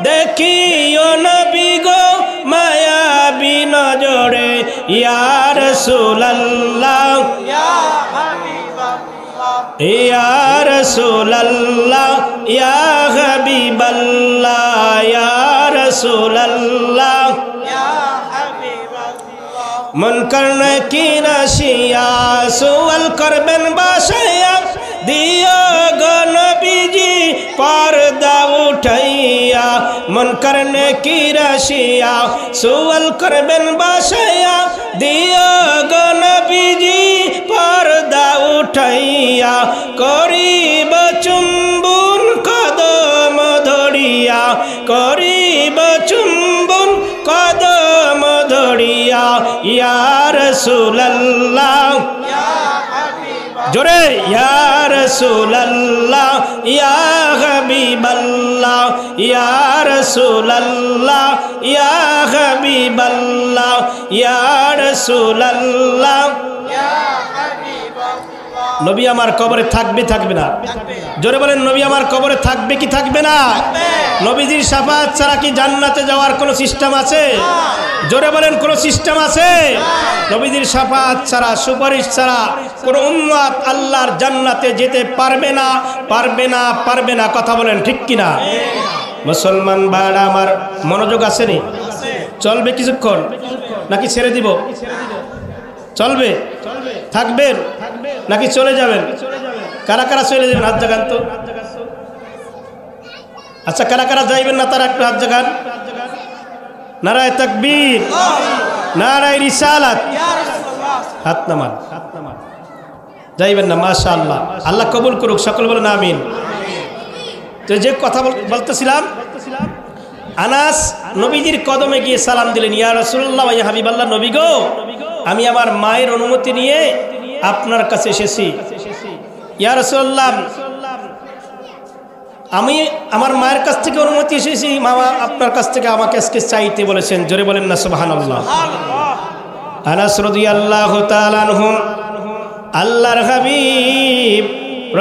Speaker 1: দেখিও নবী গো মায়াবী নজরে। ইয়া রাসূলুল্লাহ ইয়া হাবিবাল্লাহ, ইয়া রাসূলুল্লাহ ইয়া হাবিবাল্লাহ, ইয়া রাসূলুল্লাহ ইয়া হাবিবাল্লাহ। মুনকার নাকির আসিয়া সুয়াল করবেন বাসায়া, দিও গো নবীজি পর্দা উঠাইয়া। মুনকার নাকির আসিয়া সুয়াল করবেন বাসায়া, দিও গো নবীজি পর্দা উঠাইয়া। করিব চুম্বন কদম ধরিয়া, করিব চুম্বন কদম ধরিয়া। ইয়া রাসূলুল্লাহ ইয়া হাবিবাল্লাহ, জোরে ইয়া রাসূলুল্লাহ ইয়া হাবিবাল্লাহ, ইয়া রাসূলুল্লাহ ইয়া হাবিবাল্লাহ, ইয়া রাসূলুল্লাহ ইয়া হাবিবাল্লাহ। নবী আমার কবরে থাকবে থাকবে না? জোরে বলেন নবী আমার কবরে থাকবে কি থাকবে না? নবীজির শাফাআত ছাড়া কি জান্নাতে যাওয়ার কোনো সিস্টেম আছে? জোরে বলেন কোনো সিস্টেম আছে? নবীজির শাফাআত ছাড়া, সুপারিশ ছাড়া কোনো উম্মত আল্লাহর জান্নাতে যেতে পারবে না, পারবে না, পারবে না। কথা বলেন ঠিক কিনা? মুসলমান ভাইরা আমার, মনোযোগ আছে নি? চলবে কিছুক্ষণ নাকি ছেড়ে দিব? চলবে? থাকবেন নাকি চলে যাবেন? কারা কারা চলে যাবেন হাত জাগান তো। আচ্ছা, কারা কারা যাইবেন না তারা একটু হাত জাগান। নারায়ে তাকবীর, নারায়ে রিসালাত, হাত নামান। যাইবেন না? মাশাআল্লাহ, আল্লাহ কবুল করুক। সকল বলেন আমিন। তো যে কথা বলতেছিলাম, আনাস নবীজির কদমে গিয়ে সালাম দিলেন, ইয়া রাসূলুল্লাহ ইয়া হাবিবাল্লাহ, নবী গো আমি আমার মায়ের অনুমতি নিয়ে আপনার কাছে এসেছি। ইয়া রাসূলুল্লাহ, আমি আমার মায়ের কাছ থেকে অনুমতি এসেছি, মামা আপনার কাছ থেকে আমাকে আজকে চাইতে বলেছেন। জোরে বলেন না সুবহানাল্লাহ। আনাস রাদিয়াল্লাহু তাআলা আনহু, আল্লাহর হাবিব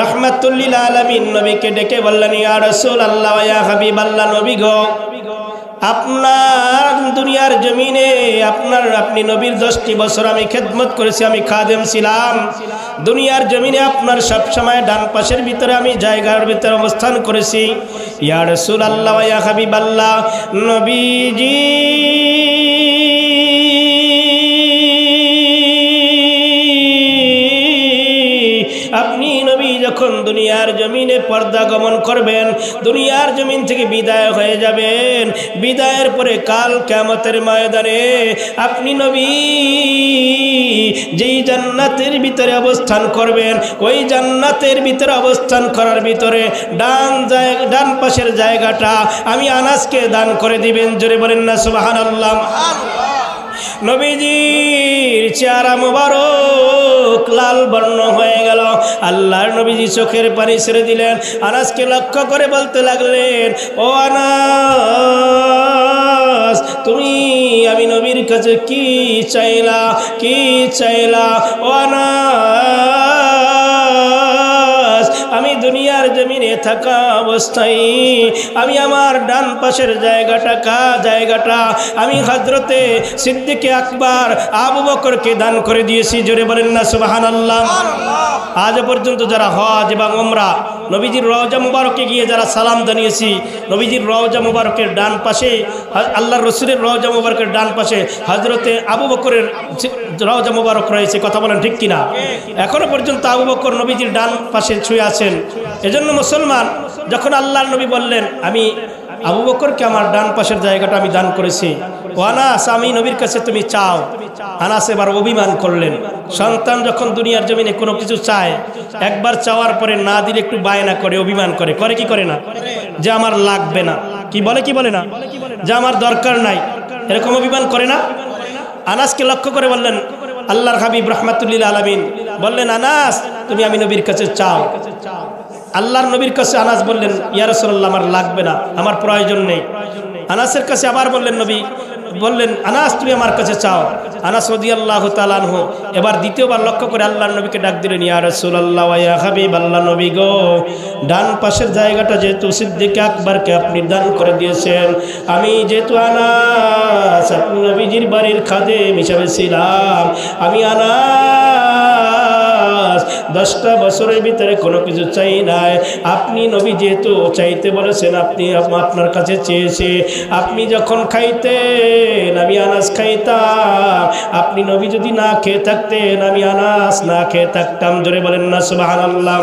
Speaker 1: রাহমাতুল লিল আলামিন নবীকে ডেকে বললেন, ইয়া রাসূলুল্লাহ ইয়া হাবিবাল্লাহ, নবী গো আপনার দুনিয়ার জমিনে আপনি নবীর 10টি বছর আমি খেদমত করেছি, আমি খাদেম ছিলাম। দুনিয়ার জমিনে আপনার সব সময় ডান পাশের ভিতরে আমি জায়গার ভিতরে অবস্থান করেছি। ইয়া রাসূলুল্লাহ ইয়া হাবিবাল্লাহ, নবীজি আপনি নবী যখন দুনিয়ার জমিনে পর্দা গমন করবেন, দুনিয়ার জমিন থেকে বিদায় হয়ে যাবেন, বিদায়ের পরে কাল কিয়ামতের ময়দানে আপনি নবী যেই জান্নাতের ভিতরে অবস্থান করবেন, ওই জান্নাতের ভিতরে অবস্থান করার ভিতরে ডান পাশের জায়গাটা আমি আনাসকে দান করে দিবেন। জোরে বলেন না সুবহানাল্লাহ। নবীজির চেহারা মুবারক লাল বর্ণ হয়ে গেল। আল্লাহর নবীজি চোখের পানি ছেড়ে দিলেন। আনাসকে লক্ষ্য করে বলতে লাগলেন, ও আনাস, তুমি আমি নবীর কাছে কি চাইলা, কি চাইলা? ও আনাস, আমি দুনিয়ার জমিনে থাকা অবস্থায় আমি আমার ডান পাশের জায়গাটা আমি হযরতে সিদ্দিক আকবর আবু বকরকে দান করে দিয়েছি। জোরে বলেন না সুবহানাল্লাহ। আজ পর্যন্ত যারা হজ এবং উমরা নবীজির রওজা মুবারকে গিয়ে যারা সালাম জানিয়েছি, নবীজির রওজা মুবারকের ডান পাশে, আল্লাহর রাসূলের রওজা মুবারকের ডান পাশে হযরতে আবু বকরের রওজা মুবারক রয়েছে। কথা বলেন ঠিক কিনা? এখনো পর্যন্ত আবু বকর নবীজির ডান পাশে শুয়ে আছেন। এজন্য মুসলমান যখন আল্লাহর নবী বললেন, আমি আবু বকরকে আমার ডান পাশের জায়গাটা আমি দান করেছি, ও আনাস, আমি নবীর কাছে তুমি চাও। আনাস এবার অভিমান করলেন। সন্তান যখন দুনিয়ার জমিনে কোনো কিছু চায়, একবার চাওয়ার পরে না দিলে একটু বায়না করে, অভিমান করে, করে কি করে না? যে আমার লাগবে না, কি বলে না, যে আমার দরকার নাই, এরকম অভিমান করে না? আনাসকে লক্ষ্য করে বললেন, আল্লাহর হাবিব রাহমাতুল্লিল আলামিন বললেন, আনাস, তুমি আমি নবীর কাছে চাও। আল্লাহর নবীর কাছে আনাস বললেন, ইয়া রাসূলুল্লাহ, আমার লাগবে না, আমার প্রয়োজন নেই। আনাসের কাছে আবার বললেন, নবী বললেন, আনাস, তুমি আমার কাছে চাও। আনাস রাদিয়াল্লাহু তাআলা আনহু এবার দ্বিতীয়বার লক্ষ্য করে আল্লাহর নবীকে ডাক দিলেন, ইয়া রাসূলুল্লাহ ওয়া ইয়া হাবিব আল্লাহ, নবী গো, ডান পাশের জায়গাটা যেহেতু সিদ্দিক আকবরকে আপনি দান করে দিয়েছেন, আমি যেহেতু আনাস আপনি নবীজির বাড়ির খাদেম হিসেবে ছিলাম, আমি আনাস 10টা বছরের ভিতরে কোনো কিছু চাই নাই। আপনি নবী যেহেতু চাইতে বলেছেন, আপনি আপনার কাছে চেয়েছে, আপনি যখন খাইতেন আমি আনাস খাইতাম, আপনি নবী যদি না খেয়ে থাকতেন আমি আনাস না খেয়ে থাকতাম। জোরে বলেন না সুবহানাল্লাহ।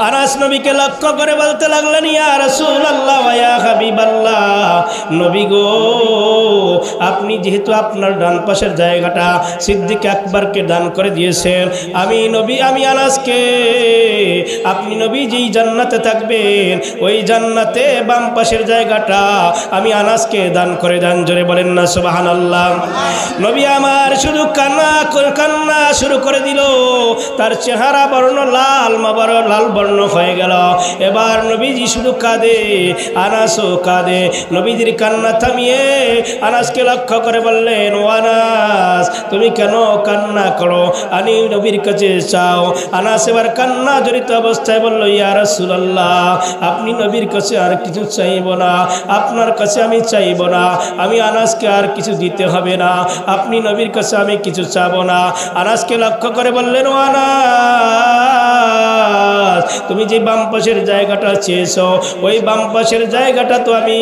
Speaker 1: আনাস নবীকে লক্ষ্য করে বলতে লাগলেন, ইয়া রাসূলুল্লাহ ওয়া ইয়া হাবিবাল্লাহ, নবী গো, আপনি যেহেতু আপনার ডান পাশের জায়গাটা সিদ্দিক আকবরকে দান করে দিয়েছেন, আমি আনাসকে আপনি নবী যেই জান্নাতে থাকবেন ওই জান্নাতে বাম পাশের জায়গাটা আমি আনাসকে দান করে দেন। জোরে বলেন না সুবহানাল্লাহ। নবী আমার শুধু কান্না শুরু করে দিল, তার চেহারা বর্ণ লাল বর্ণ হয়ে গেল। এবার নবীজি শুধু কাঁদে, আনাসও কাঁদে। নবীজির কান্না থামিয়ে আনাসকে লক্ষ্য করে বললেন, ও আনাস, তুমি কেন কান্না করো? আমি নবীর কাছে চাও। আনাস এবার কান্না জড়িত অবস্থায় বলল, ইয়া রাসূলুল্লাহ, আপনি নবীর কাছে আর কিছু চাইব না, আপনার কাছে আমি চাইব না, আমি আনাসকে আর কিছু দিতে হবে না, আপনি নবীর কাছে আমি কিছু চাবো না। আনাসকে লক্ষ্য করে বললেন, ও আনাস, তুমি যে বাম পাশের জায়গাটা চেয়েছো ওই বাম পাশের জায়গাটা তো আমি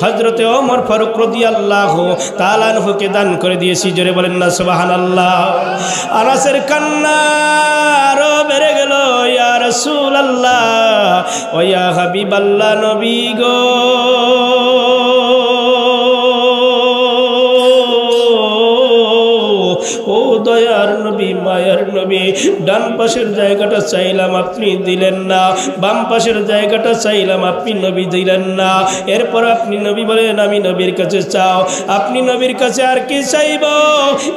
Speaker 1: হযরতে ওমর ফারুক রাদিয়াল্লাহু তাআলা আনহুকে দান করে দিয়েছি। জোরে বলেন না সুবহানাল্লাহ। আনাসের কান্না আরো বেড়ে গেল, ইয়া রাসূলুল্লাহ ওয়া ইয়া হাবিবাল্লাহ, নবী গো, ও দয়ার নবী, মায়ার নবী, ডান পাশের জায়গাটা চাইলাম আপনি দিলেন না, বাম পাশের জায়গাটা চাইলাম আপনি নবী দিলেন না। এরপর আপনি নবী বলেন, আমি নবীর কাছে চাও। আপনি নবীর কাছে আর কি চাইব?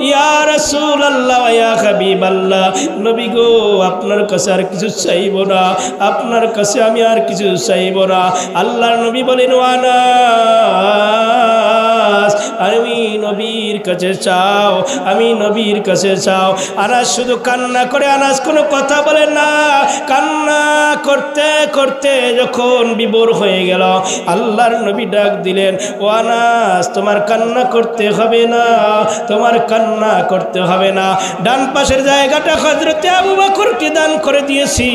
Speaker 1: ইয়া রাসূলুল্লাহ ওয়া ইয়া হাবিবাল্লাহ, নবী গো, আপনার কাছে আর কিছু চাইব না, আপনার কাছে আমি আর কিছু চাইব না। আল্লাহর নবী বলেন, ও আনাস, আমি নবীর কাছে চাও, আমি নবীর কাছে চাও। আনাস শুধু কান্না করে, আনাস কোনো কথা বলে না। কান্না করতে করতে যখন বিভোর হয়ে গেল, আল্লাহর নবী ডাক দিলেন, ও আনাস, তোমার কান্না করতে হবে না, তোমার কান্না করতে হবে না। ডান পাশের জায়গাটা হযরতে আবু বকরকে দান করে দিয়েছি,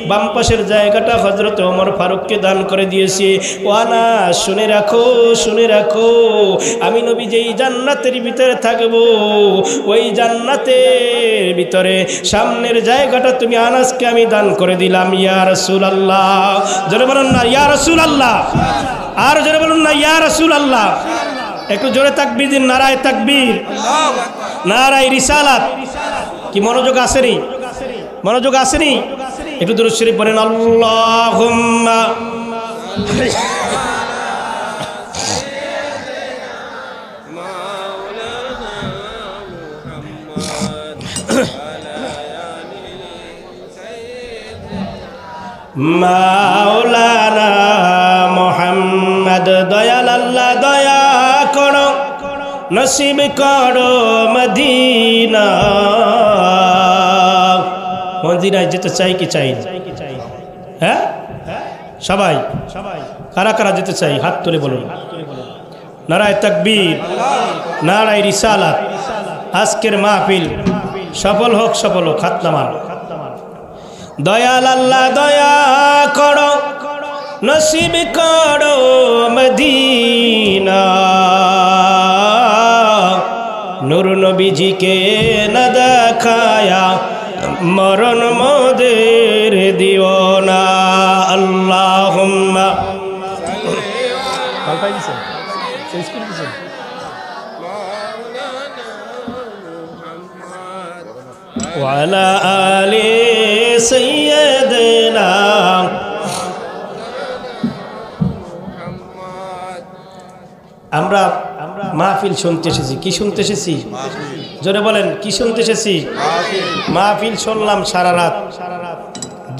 Speaker 1: বাম পাশের জায়গাটা হযরতে ওমর ফারুককে দান করে দিয়েছি। ও আনাস, শুনে রাখো, শুনে রাখো, আমি নবী যেই জান্নাতের ভিতরে থাকবো ওই জান্নাতের ভিতরে সামনের জায়গাটা তুমি আনাসকে আমি দান করে দিলাম। ইয়া রাসূলুল্লাহ, জোরে বলুন না ইয়া রাসূলুল্লাহ, আর জোরে বলুন না ইয়া রাসূলুল্লাহ। একটু জোরে তাকবীর দিন, নারায়ে তাকবীর, নারায়ে রিসালাত। কি মনোযোগ আসেনি? মনোযোগ আসেনি? একটু দুরূদ শরীফ পড়েন, আল্লাহুম্মা মাওলানা মাওলানা মোহাম্মদ দয়াল আল্লাহ দয়া করো নসিব করো মদিনা। মদিনায় যেতে চাই কি চাই? হ্যাঁ সবাই কারা কারা যেতে চাই হাত তুলে বলুন। নারায়ে তাকবীর, নারায়ে রিসালাত। আজকের মাহফিল সফল হোক, সফল হোক। হাত নামান। দয়াল আল্লাহ দয়া করো নসিব করো মদিনা। নূর নবীজিকে না দেখায়া মরণ মোদের দিও না। আল্লাহুম্মা ওয়ালা আলি সাইয়্যিদিনা। আমরা মাহফিল শুনতে এসেছি। কি শুনতে এসেছি? জোরে বলেন, কি শুনতে এসেছি? মাহফিল শুনলাম সারা রাত।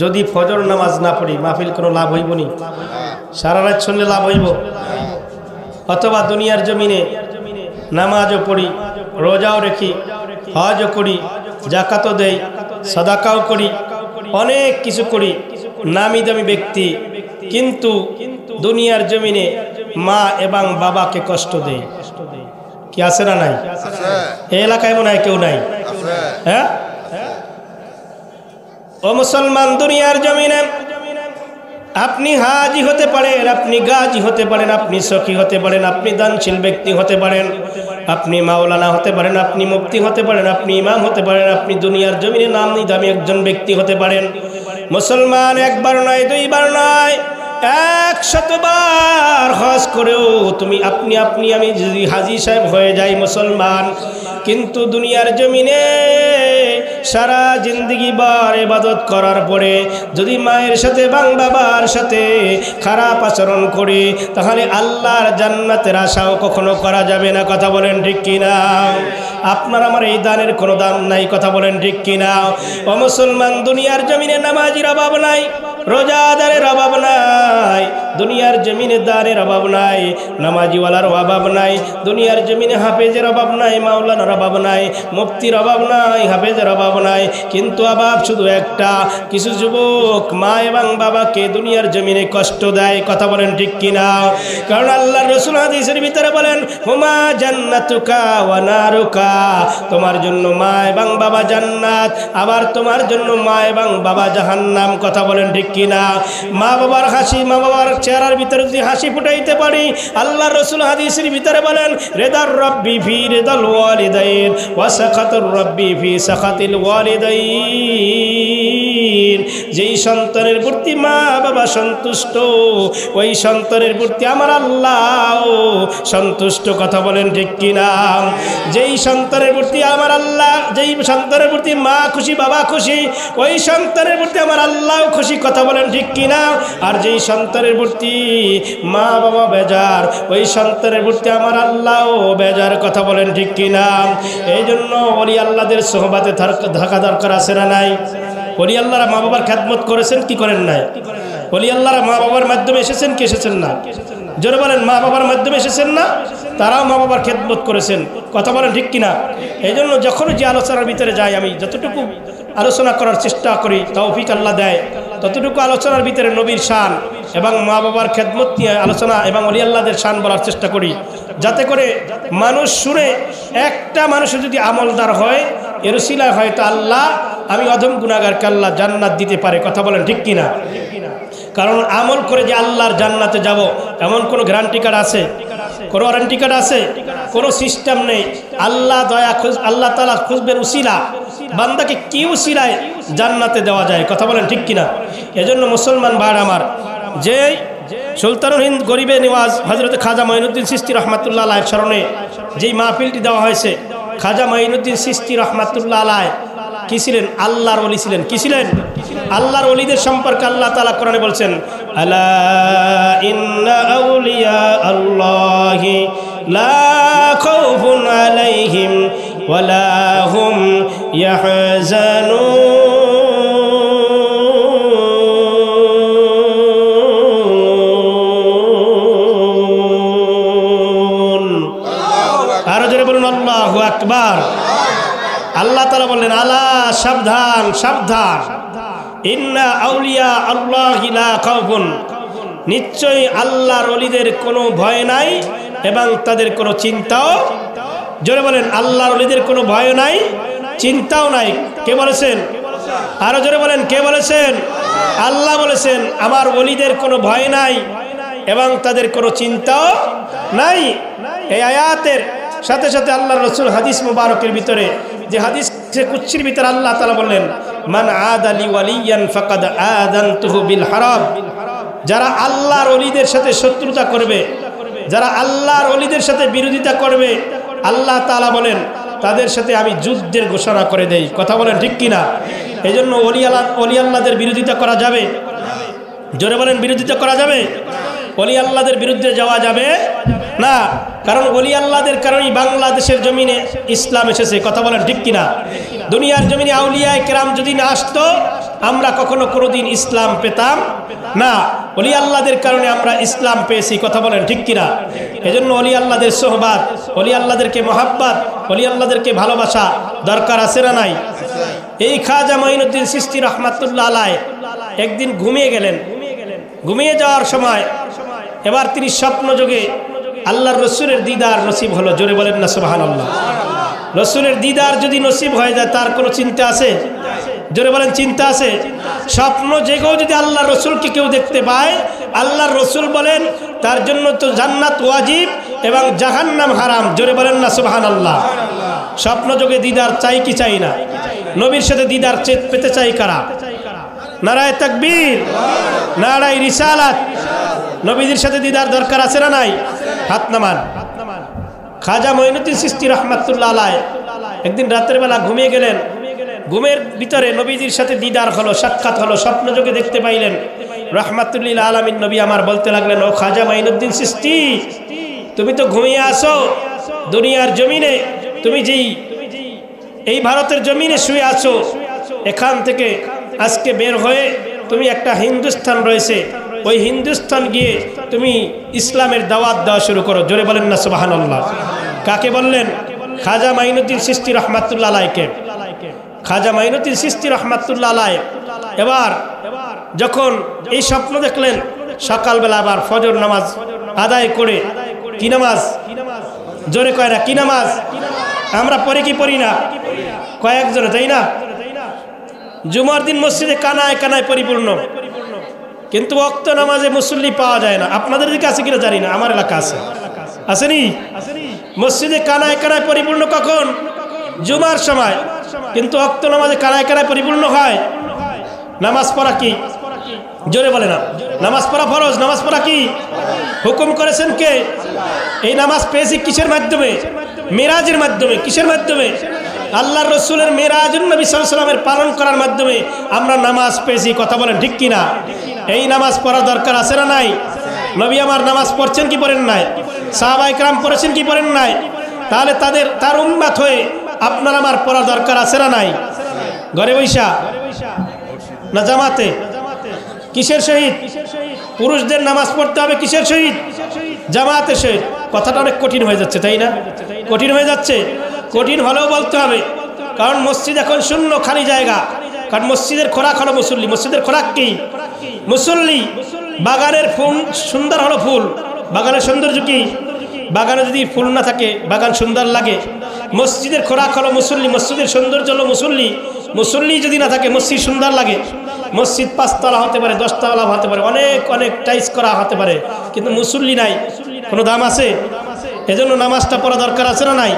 Speaker 1: যদি ফজর নামাজ না পড়ি মাহফিল কোনো লাভ হইব নি? সারা রাত শুনলে লাভ হইব? অথবা দুনিয়ার জমিনে নামাজও পড়ি, রোজাও রেখি, হজও করি, জাকাতও দেই, সাদাকাও করি, অনেক কিছু করি, নামি দামি ব্যক্তি, কিন্তু দুনিয়ার জমিনে মা এবং বাবাকে কষ্ট দেয়। কি আছে না নাই? এই এলাকায় মনে হয় কেউ নাই। হ্যাঁ ও মুসলমান, দুনিয়ার জমিনে আপনি হাজি হতে পারেন, আপনি গাজী হতে পারেন, আপনি সখী হতে পারেন, আপনি দানশীল ব্যক্তি হতে পারেন, আপনি মাওলানা হতে পারেন, আপনি মুফতি হতে পারেন, আপনি ইমাম হতে পারেন, আপনি দুনিয়ার জমিনে নামী দামি একজন ব্যক্তি হতে পারেন। মুসলমান একবার নয়, দুইবার নয়, 100 বার হজ করেও আপনি আমি যদি হাজী সাহেব হয়ে যাই মুসলমান, কিন্তু দুনিয়ার জমিনে সারা জিন্দগি বার ইবাদত করার পরে যদি মায়ের সাথে এবং বাবার সাথে খারাপ আচরণ করি, তাহলে আল্লাহর জান্নাতের আশাও কখনো করা যাবে না। কথা বলেন ঠিক কিনা? আপনার আমার এই দানের কোনো দাম নাই। কথা বলেন ঠিক কিনা? ও মুসলমান, দুনিয়ার জমিনে নামাজির অভাব নাই, রোজাদারের অভাব নাই, দুনিয়ার জমিনে দানের অভাব নাই, নামাজিওয়ালার অভাব নাই, দুনিয়ার জমিনে হাফেজের অভাব নাই, মাওলানার অভাব নাই, মুফতির অভাব নাই, হাফেজের অভাব নাই। কিন্তু অভাব শুধু একটা, কিছু যুবক মা এবং বাবাকে দুনিয়ার জমিনে কষ্ট দেয়। কথা বলেন ঠিক কিনা? কারণ আল্লাহর রাসূল হাদিসের ভিতরে বলেন, হুমা জান্নাতুকা ওয়া নারুকা, তোমার জন্য মা এবং বাবা জান্নাত, আবার তোমার জন্য মা এবং বাবা জাহান্নাম। কথা বলেন ঠিক কিনা? মা বাবার হাসি, মা বাবার চেহারার ভিতরে যদি হাসি ফুটাইতে পারি, আল্লাহর রাসূল হাদিসের ভিতরে বলেন, রিদার রাব্বি ফি রিদাল ওয়ালিদাইন ওয়া সাখাতুর রাব্বি ফি সাখাতিল ওয়ালিদাইন। যেই সন্তানের প্রতি মা বাবা সন্তুষ্ট, ওই সন্তানের প্রতি আমার আল্লাহ সন্তুষ্ট। কথা বলেন ঠিক কিনা? যেই সন্তানের প্রতি আমার আল্লাহ, যেই সন্তানের প্রতি মা খুশি বাবা খুশি, ওই সন্তানের প্রতি আমার আল্লাহ খুশি। কথা বলেন ঠিক কিনা? আর যেই সন্তানের প্রতি মা বাবা বেজার, ওই সন্তানের প্রতি আমার আল্লাহ বেজার। কথা বলেন ঠিক কিনা? এই জন্য ওলি আল্লাহদের সোহবাতে থাকা দরকার আছে না নাই? ওলি আল্লাহরা মা বাবার খেদমত করেছেন কি করেন নাই? ওলি আল্লাহরা মা বাবার মাধ্যমে এসেছেন কি এসেছেন না? জোরে বলেন, মা বাবার মাধ্যমে এসেছেন না? তারাও মা বাবার খেদমত করেছেন। কথা বলেন ঠিক কিনা? এই জন্য যখন যে আলোচনার ভিতরে যাই, আমি যতটুকু আলোচনা করার চেষ্টা করি, তৌফিক আল্লাহ দেয়, ততটুকু আলোচনার ভিতরে নবীর শান এবং মা বাবার খেদমত নিয়ে আলোচনা এবং ওলি আল্লাহদের শান বলার চেষ্টা করি, যাতে করে মানুষ শুনে একটা মানুষের যদি আমলদার হয়, এর উসিলায় হয়তো আল্লাহ আমি অধম গুনাহগারকে আল্লাহ জান্নাত দিতে পারে। কথা বলেন ঠিক কিনা? কারণ আমল করে যে আল্লাহর জান্নাতে যাব এমন কোনো গ্যারান্টি কার্ড আছে? কোনো ওয়ারেন্টি কার্ড আছে? কোনো সিস্টেম নেই। আল্লাহ আল্লাহ তাআলা খুঁজবেন উসিলা, বান্দাকে কি উসিলায় জান্নাতে দেওয়া যায়। কথা বলেন ঠিক কিনা? এজন্য মুসলমান ভাই আমার, যে সুলতানুল হিন্দ গরিবে নিওয়াজ হযরত খাজা মাইনুদ্দিন চিশতি রহমাতুল্লাহ আলাইহির স্মরণে যেই মাহফিলটি দেওয়া হয়েছে, খাজা মাইনুদ্দিন চিশতি রহমাতুল্লাহ আলাইহি কি ছিলেন? আল্লাহর ওলি ছিলেন। কি ছিলেন? আল্লাহর ওলিদের সম্পর্কে আল্লাহ তাআলা কোরআনে বলছেন, আলা ইন্না আউলিয়া আল্লাহি লা খাউফুন আলাইহিম ওয়া লা হুম ইয়াহজানুন। বললেন, আলা সাবধান সাবধান, ইন্না আউলিয়া আল্লাহি লা খাউফুন, নিশ্চয়ই আল্লাহর ওলিদের কোনো ভয় নাই এবং তাদের কোনো চিন্তাও, জোরে বলেন, আল্লাহর ওলিদের কোনো ভয় নাই, চিন্তাও নাই। কে বলেছেন? আরো জোরে বলেন, কে বলেছেন? আল্লাহ বলেছেন আমার ওলিদের কোনো ভয় নাই এবং তাদের কোনো চিন্তাও নাই। এই আয়াতের সাথে সাথে আল্লাহর রাসূল হাদিস মুবারকের ভিতরে, যে হাদিস কুদসির ভিতরে আল্লাহ তাআলা বললেন, মান আদালি ওয়ালিয়ান ফাকাদ আযানতুহু বিল হারাম, যারা আল্লাহর ওলিদের সাথে শত্রুতা করবে, যারা আল্লাহর ওলিদের সাথে বিরোধিতা করবে, আল্লাহ তাআলা বলেন তাদের সাথে আমি যুদ্ধের ঘোষণা করে দেই। কথা বলেন ঠিক কিনা? এই জন্য ওলি আল্লাহদের বিরোধিতা করা যাবে? জোরে বলেন, বিরোধিতা করা যাবে? ওলি আল্লাহদের বিরুদ্ধে যাওয়া যাবে না, কারণ ওলি আল্লাহদের কারণেই বাংলাদেশের জমিনে ইসলাম এসেছে। কথা বলেন ঠিক কিনা? দুনিয়ার জমিনে আউলিয়া কেরাম যদি না আসতো, আমরা কখনো কোনোদিন ইসলাম পেতাম না। ওলি আল্লাহদের কারণে আমরা ইসলাম পেয়েছি। কথা বলেন ঠিক কিনা? এজন্য ওলি আল্লাহদের সোহবাত, ওলি আল্লাহদেরকে মহাব্বত, ওলি আল্লাহদেরকে ভালোবাসা দরকার আছে না নাই? এই খাজা মঈনুদ্দিন চিশতি রহমাতুল্লাহ আলাইহি একদিন ঘুমিয়ে গেলেন। ঘুমিয়ে যাওয়ার সময় এবার তিনি স্বপ্ন যোগে আল্লাহর রসুলের দিদার নসিব হলো। জোরে বলেন না সুবহানাল্লাহ। রসুলের দিদার যদি নসিব হয়ে যায়, তার কোনো চিন্তা আছে? জোরে বলেন, চিন্তা আছে? স্বপ্ন জেগেও যদি আল্লাহর রসুলকে কেউ দেখতে পায়, আল্লাহর রসুল বলেন তার জন্য তো জান্নাত ওয়াজিব এবং জাহান্নাম হারাম। জোরে বলেন না সুবহানাল্লাহ। স্বপ্ন যোগে দিদার চাই কি চাই না? নবীর সাথে দিদার পেতে চাই কারা? নারায়ে তাকবীর, নারায়ে রিসালাত। নবীদের সাথে দিদার দরকার আছে না নাই? হাত নামান। খাজা মঈনুদ্দিন চিশতি রহমাতুল্লাহ আলাইহি একদিন রাতের বেলা ঘুমিয়ে গেলেন। ঘুমের ভিতরে নবীজির সাথে দিদার হলো, সাক্ষাৎ হলো, স্বপ্ন যোগে দেখতে পাইলেন। রহমাতুল্লিল আলামিন নবী আমার বলতে লাগলেন, ও খাজা মঈনুদ্দিন চিশতি, তুমি তো ঘুমিয়ে আসো দুনিয়ার জমিনে, তুমি যেই এই ভারতের জমিনে শুয়ে আছো, এখান থেকে আজকে বের হয়ে তুমি একটা হিন্দুস্তান রয়েছে, ওই হিন্দুস্তান গিয়ে তুমি ইসলামের দাওয়াত দেওয়া শুরু করো। জোরে বলেন না সুবহানাল্লাহ। কাকে বললেন? খাজা মঈনুদ্দিন চিশতি রহমাতুল্লাহ আলাইহিকে। খাজা মঈনুদ্দিন চিশতি রহমাতুল্লাহ আলাইহি এবার যখন এই স্বপ্ন দেখলেন, সকালবেলা আবার ফজর নামাজ আদায় করে, কি নামাজ? জোরে কয় না, কি নামাজ? আমরা পড়ি কি পড়ি না? কয়েকজনে, তাই না? জুমার দিন মসজিদে কানায় কানায় পরিপূর্ণ, কিন্তু ওয়াক্ত নামাজে মুসল্লি পাওয়া যায় না। আপনাদের দিকে আছে কিনা জানি না, আমার এলাকা আছে, আসেনি? মসজিদে কানায় কানায় পরিপূর্ণ কখন? জুমার সময়। কিন্তু ওয়াক্ত নামাজে কানায় কানায় পরিপূর্ণ হয়। নামাজ পড়া কি? জোরে বলে না। নামাজ পড়া ফরজ। নামাজ পড়া কি? হুকুম করেছেন কে? এই নামাজ পেয়েছি কিসের মাধ্যমে? মেরাজের মাধ্যমে। কিসের মাধ্যমে? আল্লাহর রসুলের মেরাজুন নবী সাল্লাল্লাহু আলাইহি ওয়াসাল্লামের পালন করার মাধ্যমে আমরা নামাজ পেয়েছি। কথা বলেন ঠিক কিনা? এই নামাজ পড়া দরকার আছে না নাই? নবী আমার নামাজ পড়ছেন কি পড়েন নাই? সাহাবায়ে কেরাম পড়েছেন কি পড়েন নাই? তাহলে তার উম্মত হয়ে আপনার আমার পড়া দরকার আছে না নাই? ঘরে বৈশা না জামাতে? কিসের শহীদ? পুরুষদের নামাজ পড়তে হবে কিসের শহীদ? জামাতের শহীদ। কথাটা অনেক কঠিন হয়ে যাচ্ছে, তাই না? কঠিন হয়ে যাচ্ছে। কঠিন হলেও বলতে হবে, কারণ মসজিদ এখন শূন্য, খালি জায়গা। কারণ মসজিদের খোরাক হলো মুসল্লি। মসজিদের খোরাক কি? মুসল্লি। বাগানের ফুল সুন্দর হলো ফুল, বাগানের সৌন্দর্য কি? বাগানে যদি ফুল না থাকে বাগান সুন্দর লাগে? মসজিদের খোরাক হলো মুসল্লি, মসজিদের সৌন্দর্য হলো মুসল্লি। মুসল্লি যদি না থাকে মসজিদ সুন্দর লাগে? মসজিদ 5 তলা হতে পারে, 10 তলা হতে পারে, অনেক অনেক টাইস করা হতে পারে, কিন্তু মুসল্লি নাই, কোনো দাম আছে? এজন্য নামাজটা পড়া দরকার আছে না নাই?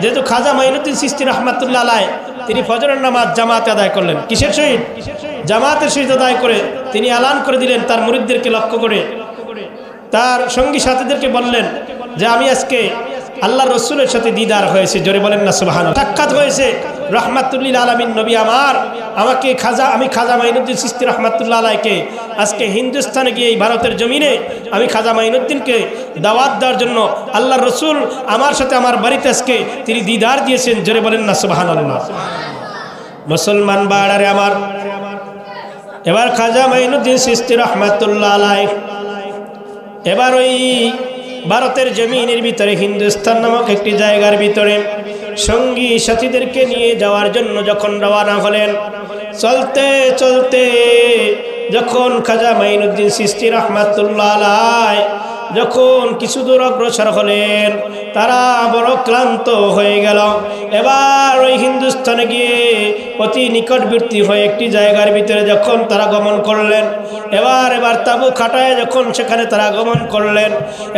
Speaker 1: যেহেতু খাজা মঈনুদ্দিন চিশতি রহমাতুল্লাহ আলাইহি তিনি ফজরের নামাজ জামাতে আদায় করলেন। কিসের সহিত? জামাতের সহিত আদায় করে তিনি এলান করে দিলেন তার মুরিদদেরকে লক্ষ্য করে, তার সঙ্গী সাথীদেরকে বললেন যে আমি আজকে আল্লাহর রসুলের সাথে দিদার হয়েছে। জোরে বলেন না সুবহানাল্লাহ। সাক্ষাৎ হয়েছে রহমাতুল্লিল আলামিন নবী আমার, আমি খাজা মঈনুদ্দিন চিশতি রহমাতুল্লাহ আলাইহিকে আজকে হিন্দুস্তানে গিয়ে এই ভারতের জমিনে আমি খাজা মঈনুদ্দিনকে দাওয়াত দেওয়ার জন্য আল্লাহর রসুল আমার সাথে আমার বাড়িতে আজকে তিনি দিদার দিয়েছেন। জোরে বলেন না সুবহানাল্লাহ। মুসলমান বাড়ারে আমার, এবার খাজা মঈনুদ্দিন চিশতি রহমাতুল্লাহ আলাইহি এবার ওই ভারতের জমিনের ভিতরে হিন্দুস্তান নামক একটি জায়গার ভিতরে সঙ্গী সাথীদেরকে নিয়ে যাওয়ার জন্য যখন রওনা হলেন, চলতে চলতে যখন খাজা মাইনুদ্দিন চিশতি রাহমাতুল্লাহ আলাইহি যখন কিছু দূর অগ্রসর হলেন, তারা বড় ক্লান্ত হয়ে গেল। এবার ওই হিন্দুস্তানে গিয়ে অতি নিকটবর্তী হয়ে একটি জায়গার ভিতরে যখন তারা গমন করলেন, এবার তাবু খাটায় যখন সেখানে তারা গমন করলেন,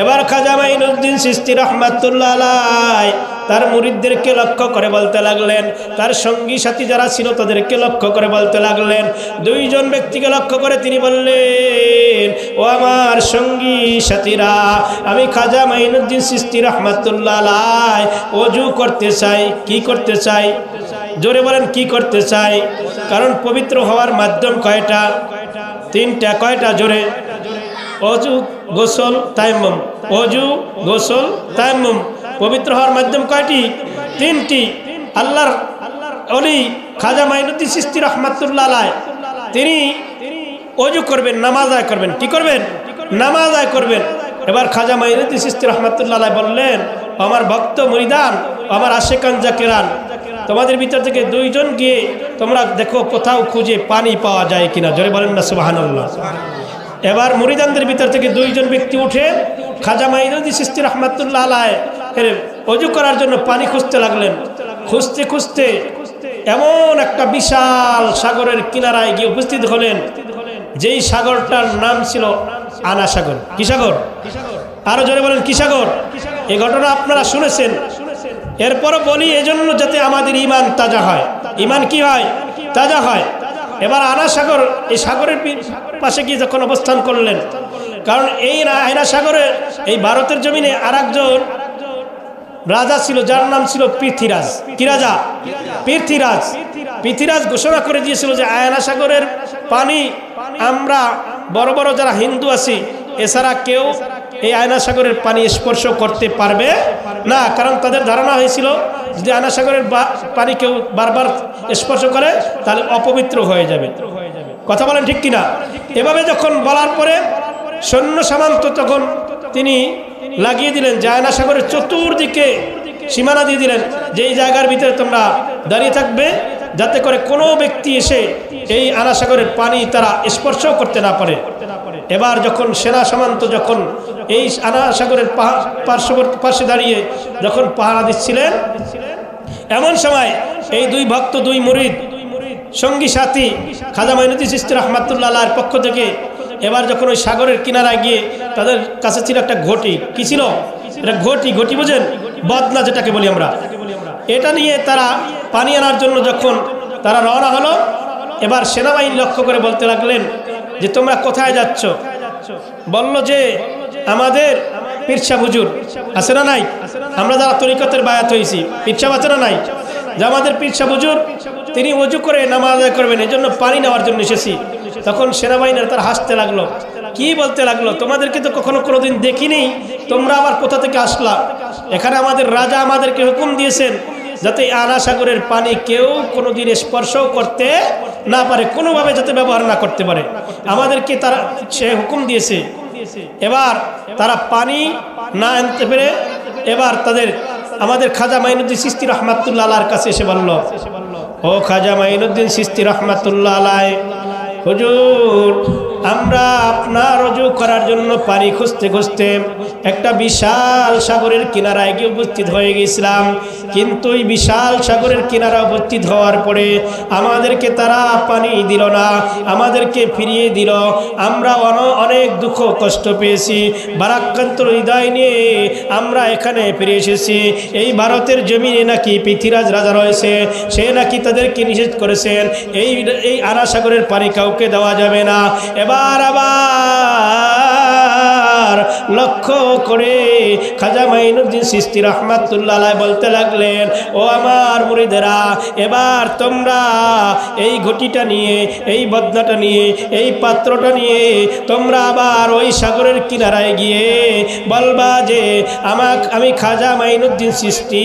Speaker 1: এবার খাজা মাইনুদ্দিন চিশতি রাহমাতুল্লাহ আলাইহি তার মুরিদদেরকে লক্ষ্য করে বলতে লাগলেন, তার সঙ্গী সাথী যারা ছিল তাদেরকে লক্ষ্য করে বলতে লাগলেন। দুইজন ব্যক্তিকে লক্ষ্য করে তিনি বললেন, ও আমার সঙ্গী সাথীরা, আমি খাজা মাইনুদ্দিন চিশতি রাহমাতুল্লাহ আলাইহি ওযু করতে চাই। কি করতে চাই? জোরে বলেন, কি করতে চাই? কারণ পবিত্র হওয়ার মাধ্যম কয়টা? তিনটা। কয়টা? জোরে। ওযু, গোসল, তায়াম্মুম। ওযু, গোসল, তায়াম্মুম। পবিত্র হওয়ার মাধ্যম কয়টি? তিনটি। আল্লাহর ওলি খাজা মাইনুদ্দিন চিশতি রাহমাতুল্লাহ আলাইহি তিনি ওযু করবেন, নামাজ আদায় করবেন। কি করবেন? নামাজ আদায় করবেন। এবার খাজা মাইনুদ্দিন চিশতি রাহমাতুল্লাহ আলাইহি বললেন, আমার ভক্ত মুরিদান, আমার আশিকান জাকিরান, তোমাদের ভিতর থেকে দুইজন গিয়ে তোমরা দেখো কোথাও খুঁজে পানি পাওয়া যায় কিনা। জোরে বলেন না সুবহানাল্লাহ। এবার মুরিদানদের ভিতর থেকে দুইজন ব্যক্তি উঠে খাজা মাইনুদ্দিন চিশতি রাহমাতুল্লাহ আলাইহি ওযু করার জন্য পানি খুঁজতে লাগলেন। খুঁজতে খুঁজতে এমন একটা বিশাল সাগরের কিনারায় গিয়ে উপস্থিত হলেন, যেই সাগরটার নাম ছিল আনা সাগর। কি সাগর? আরো জোরে বলেন, কি সাগর? এই ঘটনা আপনারা শুনেছেন। এরপরও বলি এজন্য যাতে আমাদের ঈমান তাজা হয়। ঈমান কি হয়? তাজা হয়। এবার আনা সাগর, এই সাগরের পাশে গিয়ে যখন অবস্থান করলেন, কারণ এই আয়না সাগরে এই ভারতের জমিনে আরেকজন রাজা ছিল যার নাম ছিল পৃথ্বীরাজ। কি রাজা? পৃথ্বীরাজ। পৃথ্বীরাজ ঘোষণা করে দিয়েছিল যে আয়না সাগরের পানি আমরা বড় বড় যারা হিন্দু আছি এছাড়া কেউ এই আয়না সাগরের পানি স্পর্শ করতে পারবে না। কারণ তাদের ধারণা হয়েছিল যদি আয়না সাগরের পানি কেউ বারবার স্পর্শ করে তাহলে অপবিত্র হয়ে যাবে। কথা বলেন ঠিক কিনা? এভাবে যখন বলার পরে সৈন্য সামন্ত তখন তিনি লাগিয়ে দিলেন যে আয়না সাগরের চতুর্দিকে সীমানা দিয়ে দিলেন যে এই জায়গার ভিতরে তোমরা দাঁড়িয়ে থাকবে, যাতে করে কোনো ব্যক্তি এসে এই আয়না সাগরের পানি তারা স্পর্শ করতে না পারে। এবার যখন সেনা সামন্ত যখন এই আয়না সাগরের পাশে দাঁড়িয়ে যখন পাহারা দিচ্ছিলেন, এমন সময় এই দুই ভক্ত, দুই মুরিদ, সঙ্গী সাথী খাজা মাইনুদ্দিন চিশতি রাহমাতুল্লাহ আলাইহির পক্ষ থেকে এবার যখন ওই সাগরের কিনারায় গিয়ে তাদের কাছে ছিল একটা ঘটি। কি ছিল? এটা ঘটি। ঘটি বোঝেন? বদনা যেটাকে বলি আমরা। এটা নিয়ে তারা পানি আনার জন্য যখন তারা রওনা হলো, এবার সেনাবাহিনী লক্ষ্য করে বলতে লাগলেন যে তোমরা কোথায় যাচ্ছ? বলল যে আমাদের পীর সাহেব হুজুর আছে না নাই, আমরা যারা তরিকতের বায়াত হয়েছি, পীর সাহেব আছে না নাই, যে আমাদের পীর সাহেব হুজুর তিনি ওযু করে নামাজ আদায় করবেন, এই জন্য পানি নেওয়ার জন্য এসেছি। তখন সেনাবাহিনীর তারা হাসতে লাগলো। কি বলতে লাগলো? তোমাদেরকে তো কখনো কোনোদিন দেখিনি, তোমরা আবার কোথা থেকে আসলা? এখানে আমাদের রাজা আমাদেরকে হুকুম দিয়েছেন যাতে আনা সাগরের পানি কেউ কোনোদিন স্পর্শ করতে না পারে, কোনোভাবে যাতে ব্যবহার না করতে পারে, আমাদেরকে তারা সে হুকুম দিয়েছে। এবার তারা পানি না আনতে পেরে এবার আমাদের খাজা মাইনুদ্দিন চিশতি রাহমাতুল্লাহ আলাইহির কাছে এসে বলল, ও খাজা মাইনুদ্দিন চিশতি রাহমাতুল্লাহ আলাইহি, হুজুর আমরা আপনার ওযু করার জন্য পানি খুঁজতে খুঁজতে একটা বিশাল সাগরের কিনারায় গিয়ে উপস্থিত হয়ে গেছিলাম, কিন্তু এই বিশাল সাগরের কিনারা উপস্থিত হওয়ার পরে আমাদেরকে তারা পানি দিল না, আমাদেরকে ফিরিয়ে দিল। আমরা অনেক দুঃখ কষ্ট পেয়েছি, ভারাক্রান্ত হৃদয় নিয়ে আমরা এখানে ফিরে এসেছি। এই ভারতের জমিনে নাকি পৃথ্বীরাজ রাজা রয়েছে, সে নাকি তাদেরকে নিষেধ করেছেন এই আনা সাগরের পানি কাউকে দেওয়া যাবে না। এবার আবার লক্ষ্য করে খাজা মাইনুদ্দিন চিশতি রাহমাতুল্লাহ আলাইহি বলতে লাগলেন, ও আমার মুরিদেরা, এবার তোমরা এই ঘটিটা নিয়ে, এই বদনাটা নিয়ে, এই পাত্রটা নিয়ে তোমরা আবার ওই সাগরের কিনারায় গিয়ে বলবা যে আমি খাজা মাইনুদ্দিন চিশতি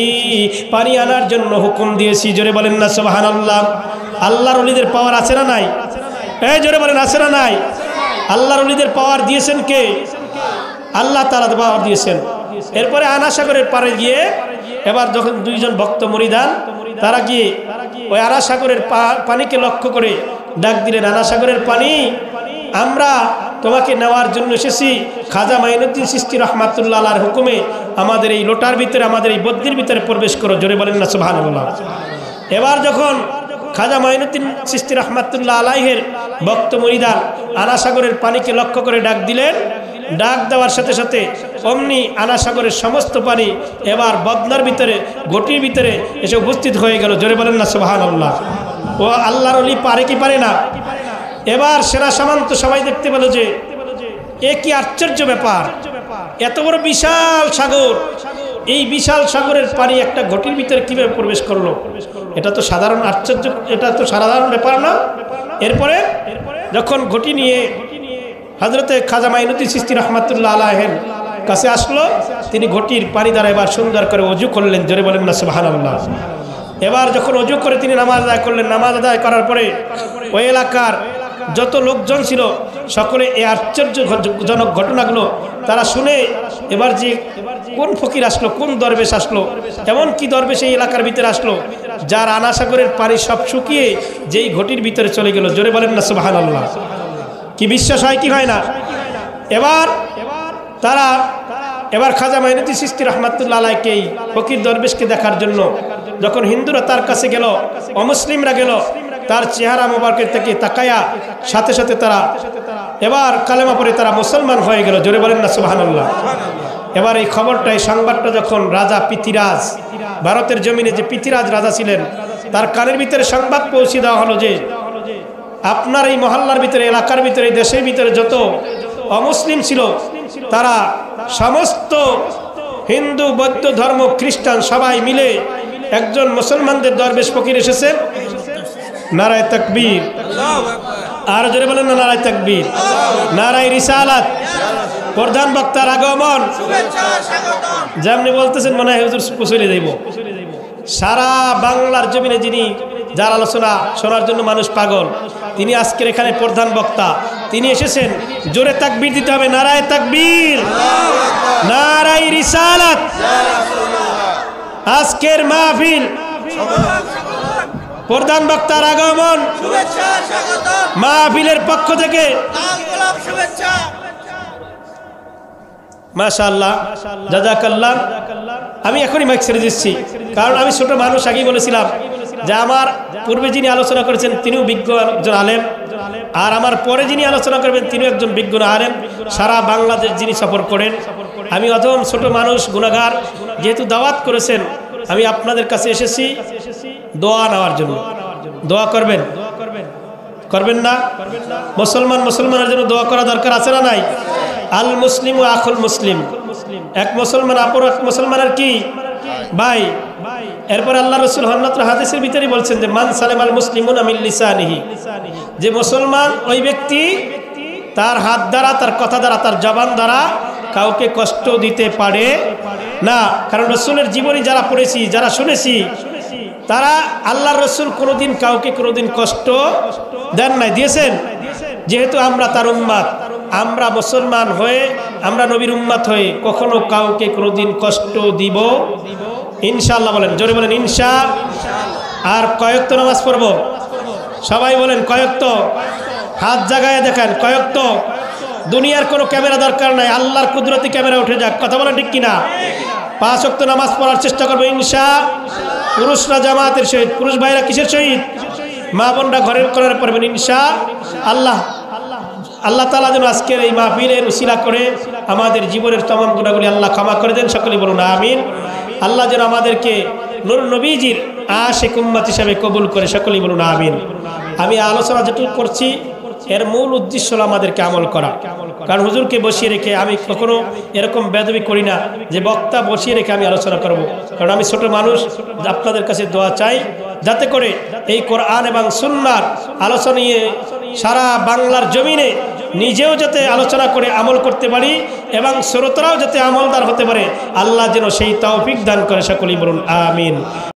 Speaker 1: পানি আনার জন্য হুকুম দিয়েছি। জোরে বলেন না সুবহানাল্লাহ। আল্লাহর ওলিদের পাওয়ার আছে না নাই? এই জোরে বলেন আছে না নাই? আল্লাহর ওলিদের পাওয়ার দিয়েছেন কে? আল্লাহ তাআলা পাওয়ার দিয়েছেন। এরপরে আনা সাগরের পাড়ে গিয়ে এবার যখন দুইজন ভক্ত মুরিদান তারা গিয়ে ওই আনা সাগরের পানিকে লক্ষ্য করে ডাক দিলেন, আনা সাগরের পানি, আমরা তোমাকে নেওয়ার জন্য এসেছি। খাজা মাইনুদ্দিন চিশতি রহমাতুল্লাহ আলাইহির হুকুমে আমাদের এই লোটার ভিতরে, আমাদের এই বদ্দির ভিতরে প্রবেশ করো। জোরে বলেন না সুবহানাল্লাহ। এবার যখন খাজা মাইনুদ্দিন চিশতি রহমাতুল্লাহ আলাইহির ভক্ত মুরিদান আনা সাগরের পানিকে লক্ষ্য করে ডাক দিলেন, ডাক দেওয়ার সাথে সাথে অমনি আনা সাগরের সমস্ত পানি এবার বদনার ভিতরে, ঘটির ভিতরে এসে উপস্থিত হয়ে গেল। জোরে বলেন না সুবহানাল্লাহ। ও আল্লাহর ওলি পারে কি পারে না? এবার সেনা সামন্ত সবাই দেখতে পেল যে এ কি আশ্চর্য ব্যাপার, এত বড় বিশাল সাগর, এই বিশাল সাগরের পানি একটা ঘটির ভিতরে কিভাবে প্রবেশ করলো? এটা তো সাধারণ আশ্চর্য, এটা তো সাধারণ ব্যাপার না। এরপরে যখন ঘটি নিয়ে হযরতে খাজা মাইনুদ্দিন চিশতি রহমাতুল্লাহ আলাইহির কাছে আসলো, তিনি ঘটির পানি দ্বারা এবার সুন্দর করে ওযু করলেন। জোরে বলেন না সুবহানাল্লাহ। এবার যখন ওযু করে তিনি নামাজ আদায় করলেন, নামাজ আদায় করার পরে ওই এলাকার যত লোকজন ছিল সকলে এই আশ্চর্যজনক ঘটনাগুলো তারা শুনে এবার যে কোন ফকির আসলো, কোন দরবেশ আসলো, এমন কি দরবেশ এই এলাকার ভিতরে আসলো যার আনা সাগরের পানি সব শুকিয়ে যেই ঘটির ভিতরে চলে গেল। জোরে বলেন না সুবহানাল্লাহ। কি বিশ্বাস হয় কি হয় না? এবার খাজা মাইনুদ্দিন চিশতি রহমাতুল্লাহ আলাইহিকে এই ফকির দরবেশকে দেখার জন্য যখন হিন্দুরা তার কাছে গেল, অমুসলিমরা গেল, তার চেহারা মোবারকের থেকে তাকায়া সাথে সাথে তারা এবার কালেমা পড়ে তারা মুসলমান হয়ে গেল। জোরে বলেন না সুবহানাল্লাহ। এবার এই খবরটা, এই সংবাদটা যখন রাজা পৃথ্বীরাজ, ভারতের জমিনে যে পৃথ্বীরাজ রাজা ছিলেন, তার কানের ভিতরে সংবাদ পৌঁছে দেওয়া হলো যে আপনার এই মহল্লার ভিতরে, এলাকার ভিতরে, দেশের ভিতরে যত অমুসলিম ছিল তারা সমস্ত হিন্দু, বৌদ্ধ ধর্ম, খ্রিস্টান সবাই মিলে একজন মুসলমানদের দরবেশ ফকির এসেছে। নারায়ে তাকবীর, আর জোরে বলেন না নারায়ে তাকবীর। নারায়ে রিসালাত, প্রধান বক্তার আগমন। যেমনি বলতেছেন মনে হয় হুজুর পৌঁছে যাইব। সারা বাংলার জমিনে যিনি, যার আলোচনা শোনার জন্য মানুষ পাগল, তিনি আজকের এখানে প্রধান বক্তা, তিনি এসেছেন। জোরে তাকবীর দিতে হবে। নারায়ে তাকবীর, নারায়ে রিসালাত। আজকের মাহফিল, প্রধান বক্তার আগমন, মাহফিলের পক্ষ থেকে মাশাআল্লাহ, জাযাকাল্লাহ। আমি এখনই মাইক ছেড়ে দিচ্ছি, কারণ আমি ছোট মানুষ। আগেই বলেছিলাম যে আমার পূর্বে যিনি আলোচনা করেছেন তিনিও বিজ্ঞ একজন আলেম, আর আমার পরে যিনি আলোচনা করবেন তিনিও একজন বিজ্ঞ আলেম। সারা বাংলাদেশ যিনি সফর করেন, আমি অধম ছোট মানুষ, গুনাহগার। যেহেতু দাওয়াত করেছেন, আমি আপনাদের কাছে এসেছি দোয়া নেওয়ার জন্য। দোয়া করবেন, করবেন না? মুসলমানের জন্য দোয়া করা দরকার আছে না নাই? আল মুসলিম ও আখুল মুসলিম, এক মুসলমান অপর এক মুসলমানের কি ভাই। এরপর আল্লাহ রাসূল অন্যত্র হাদিসের ভিতরে বলছেন যে মান সালামাল মুসলিমুনা মিন লিসানিহি, যে মুসলমান ওই ব্যক্তি তার হাত দ্বারা, তার কথা দ্বারা, তার জবান দ্বারা কাউকে কষ্ট দিতে পারে না। কারণ রাসূলের জীবনী যারা পড়েছি, যারা শুনেছি, তারা আল্লাহর রাসূল কোনোদিন কাউকে কোনোদিন কষ্ট দেন নাই, দিয়েছেন? যেহেতু আমরা তার উম্মত, আমরা মুসলমান হয়ে, আমরা নবীর উম্মত হয়ে কখনো কাউকে কোনোদিন কষ্ট দিব ইনশাআল্লাহ। বলেন, জোরে বলেন ইনশাআল্লাহ। আর কয়েকত নামাজ পড়ব? সবাই বলেন কয়েকত। হাত জাগায় দেখেন কয়েকত। দুনিয়ার কোনো ক্যামেরা দরকার নাই, আল্লাহর কুদরতি ক্যামেরা উঠে যাক। কথা বলেন ঠিক কিনা? 5 ওয়াক্ত নামাজ পড়ার চেষ্টা করবো ইনশাআল্লাহ। পুরুষরা জামাতের সহিত, পুরুষ ভাইরা কিসের সহিত? মা বোনরা ঘরের কোণে পড়বেন ইনশাআল্লাহ। আল্লাহ তাআলা যেন আজকের এই মাহফিলের উসিলা করে আমাদের জীবনের तमाम গুনাহগুলি আল্লাহ ক্ষমা করে দেন। সকলেই বলুন আমিন। আল্লাহ যেন আমাদেরকে নূর নবীজির আশিক উম্মত হিসেবে কবুল করে। সকলেই বলুন আমিন। আমি আলোচনা যেটুকু করছি এর মূল উদ্দেশ্য হলো আমাদেরকে আমল করা। কারণ হুজুরকে বসিয়ে রেখে আমি কখনো এরকম বেদবি করি না যে বক্তা বসিয়ে রেখে আমি আলোচনা করব। কারণ আমি ছোট মানুষ, আপনাদের কাছে দোয়া চাই যাতে করে এই কোরআন এবং সুন্নাহর আলোচনা নিয়ে সারা বাংলার জমিনে নিজেও যাতে আলোচনা করে আমল করতে পারি এবং শ্রোতারাও যাতে আমলদার হতে পারে। আল্লাহ যেন সেই তৌফিক দান করে। সকলেই বলুন আমিন।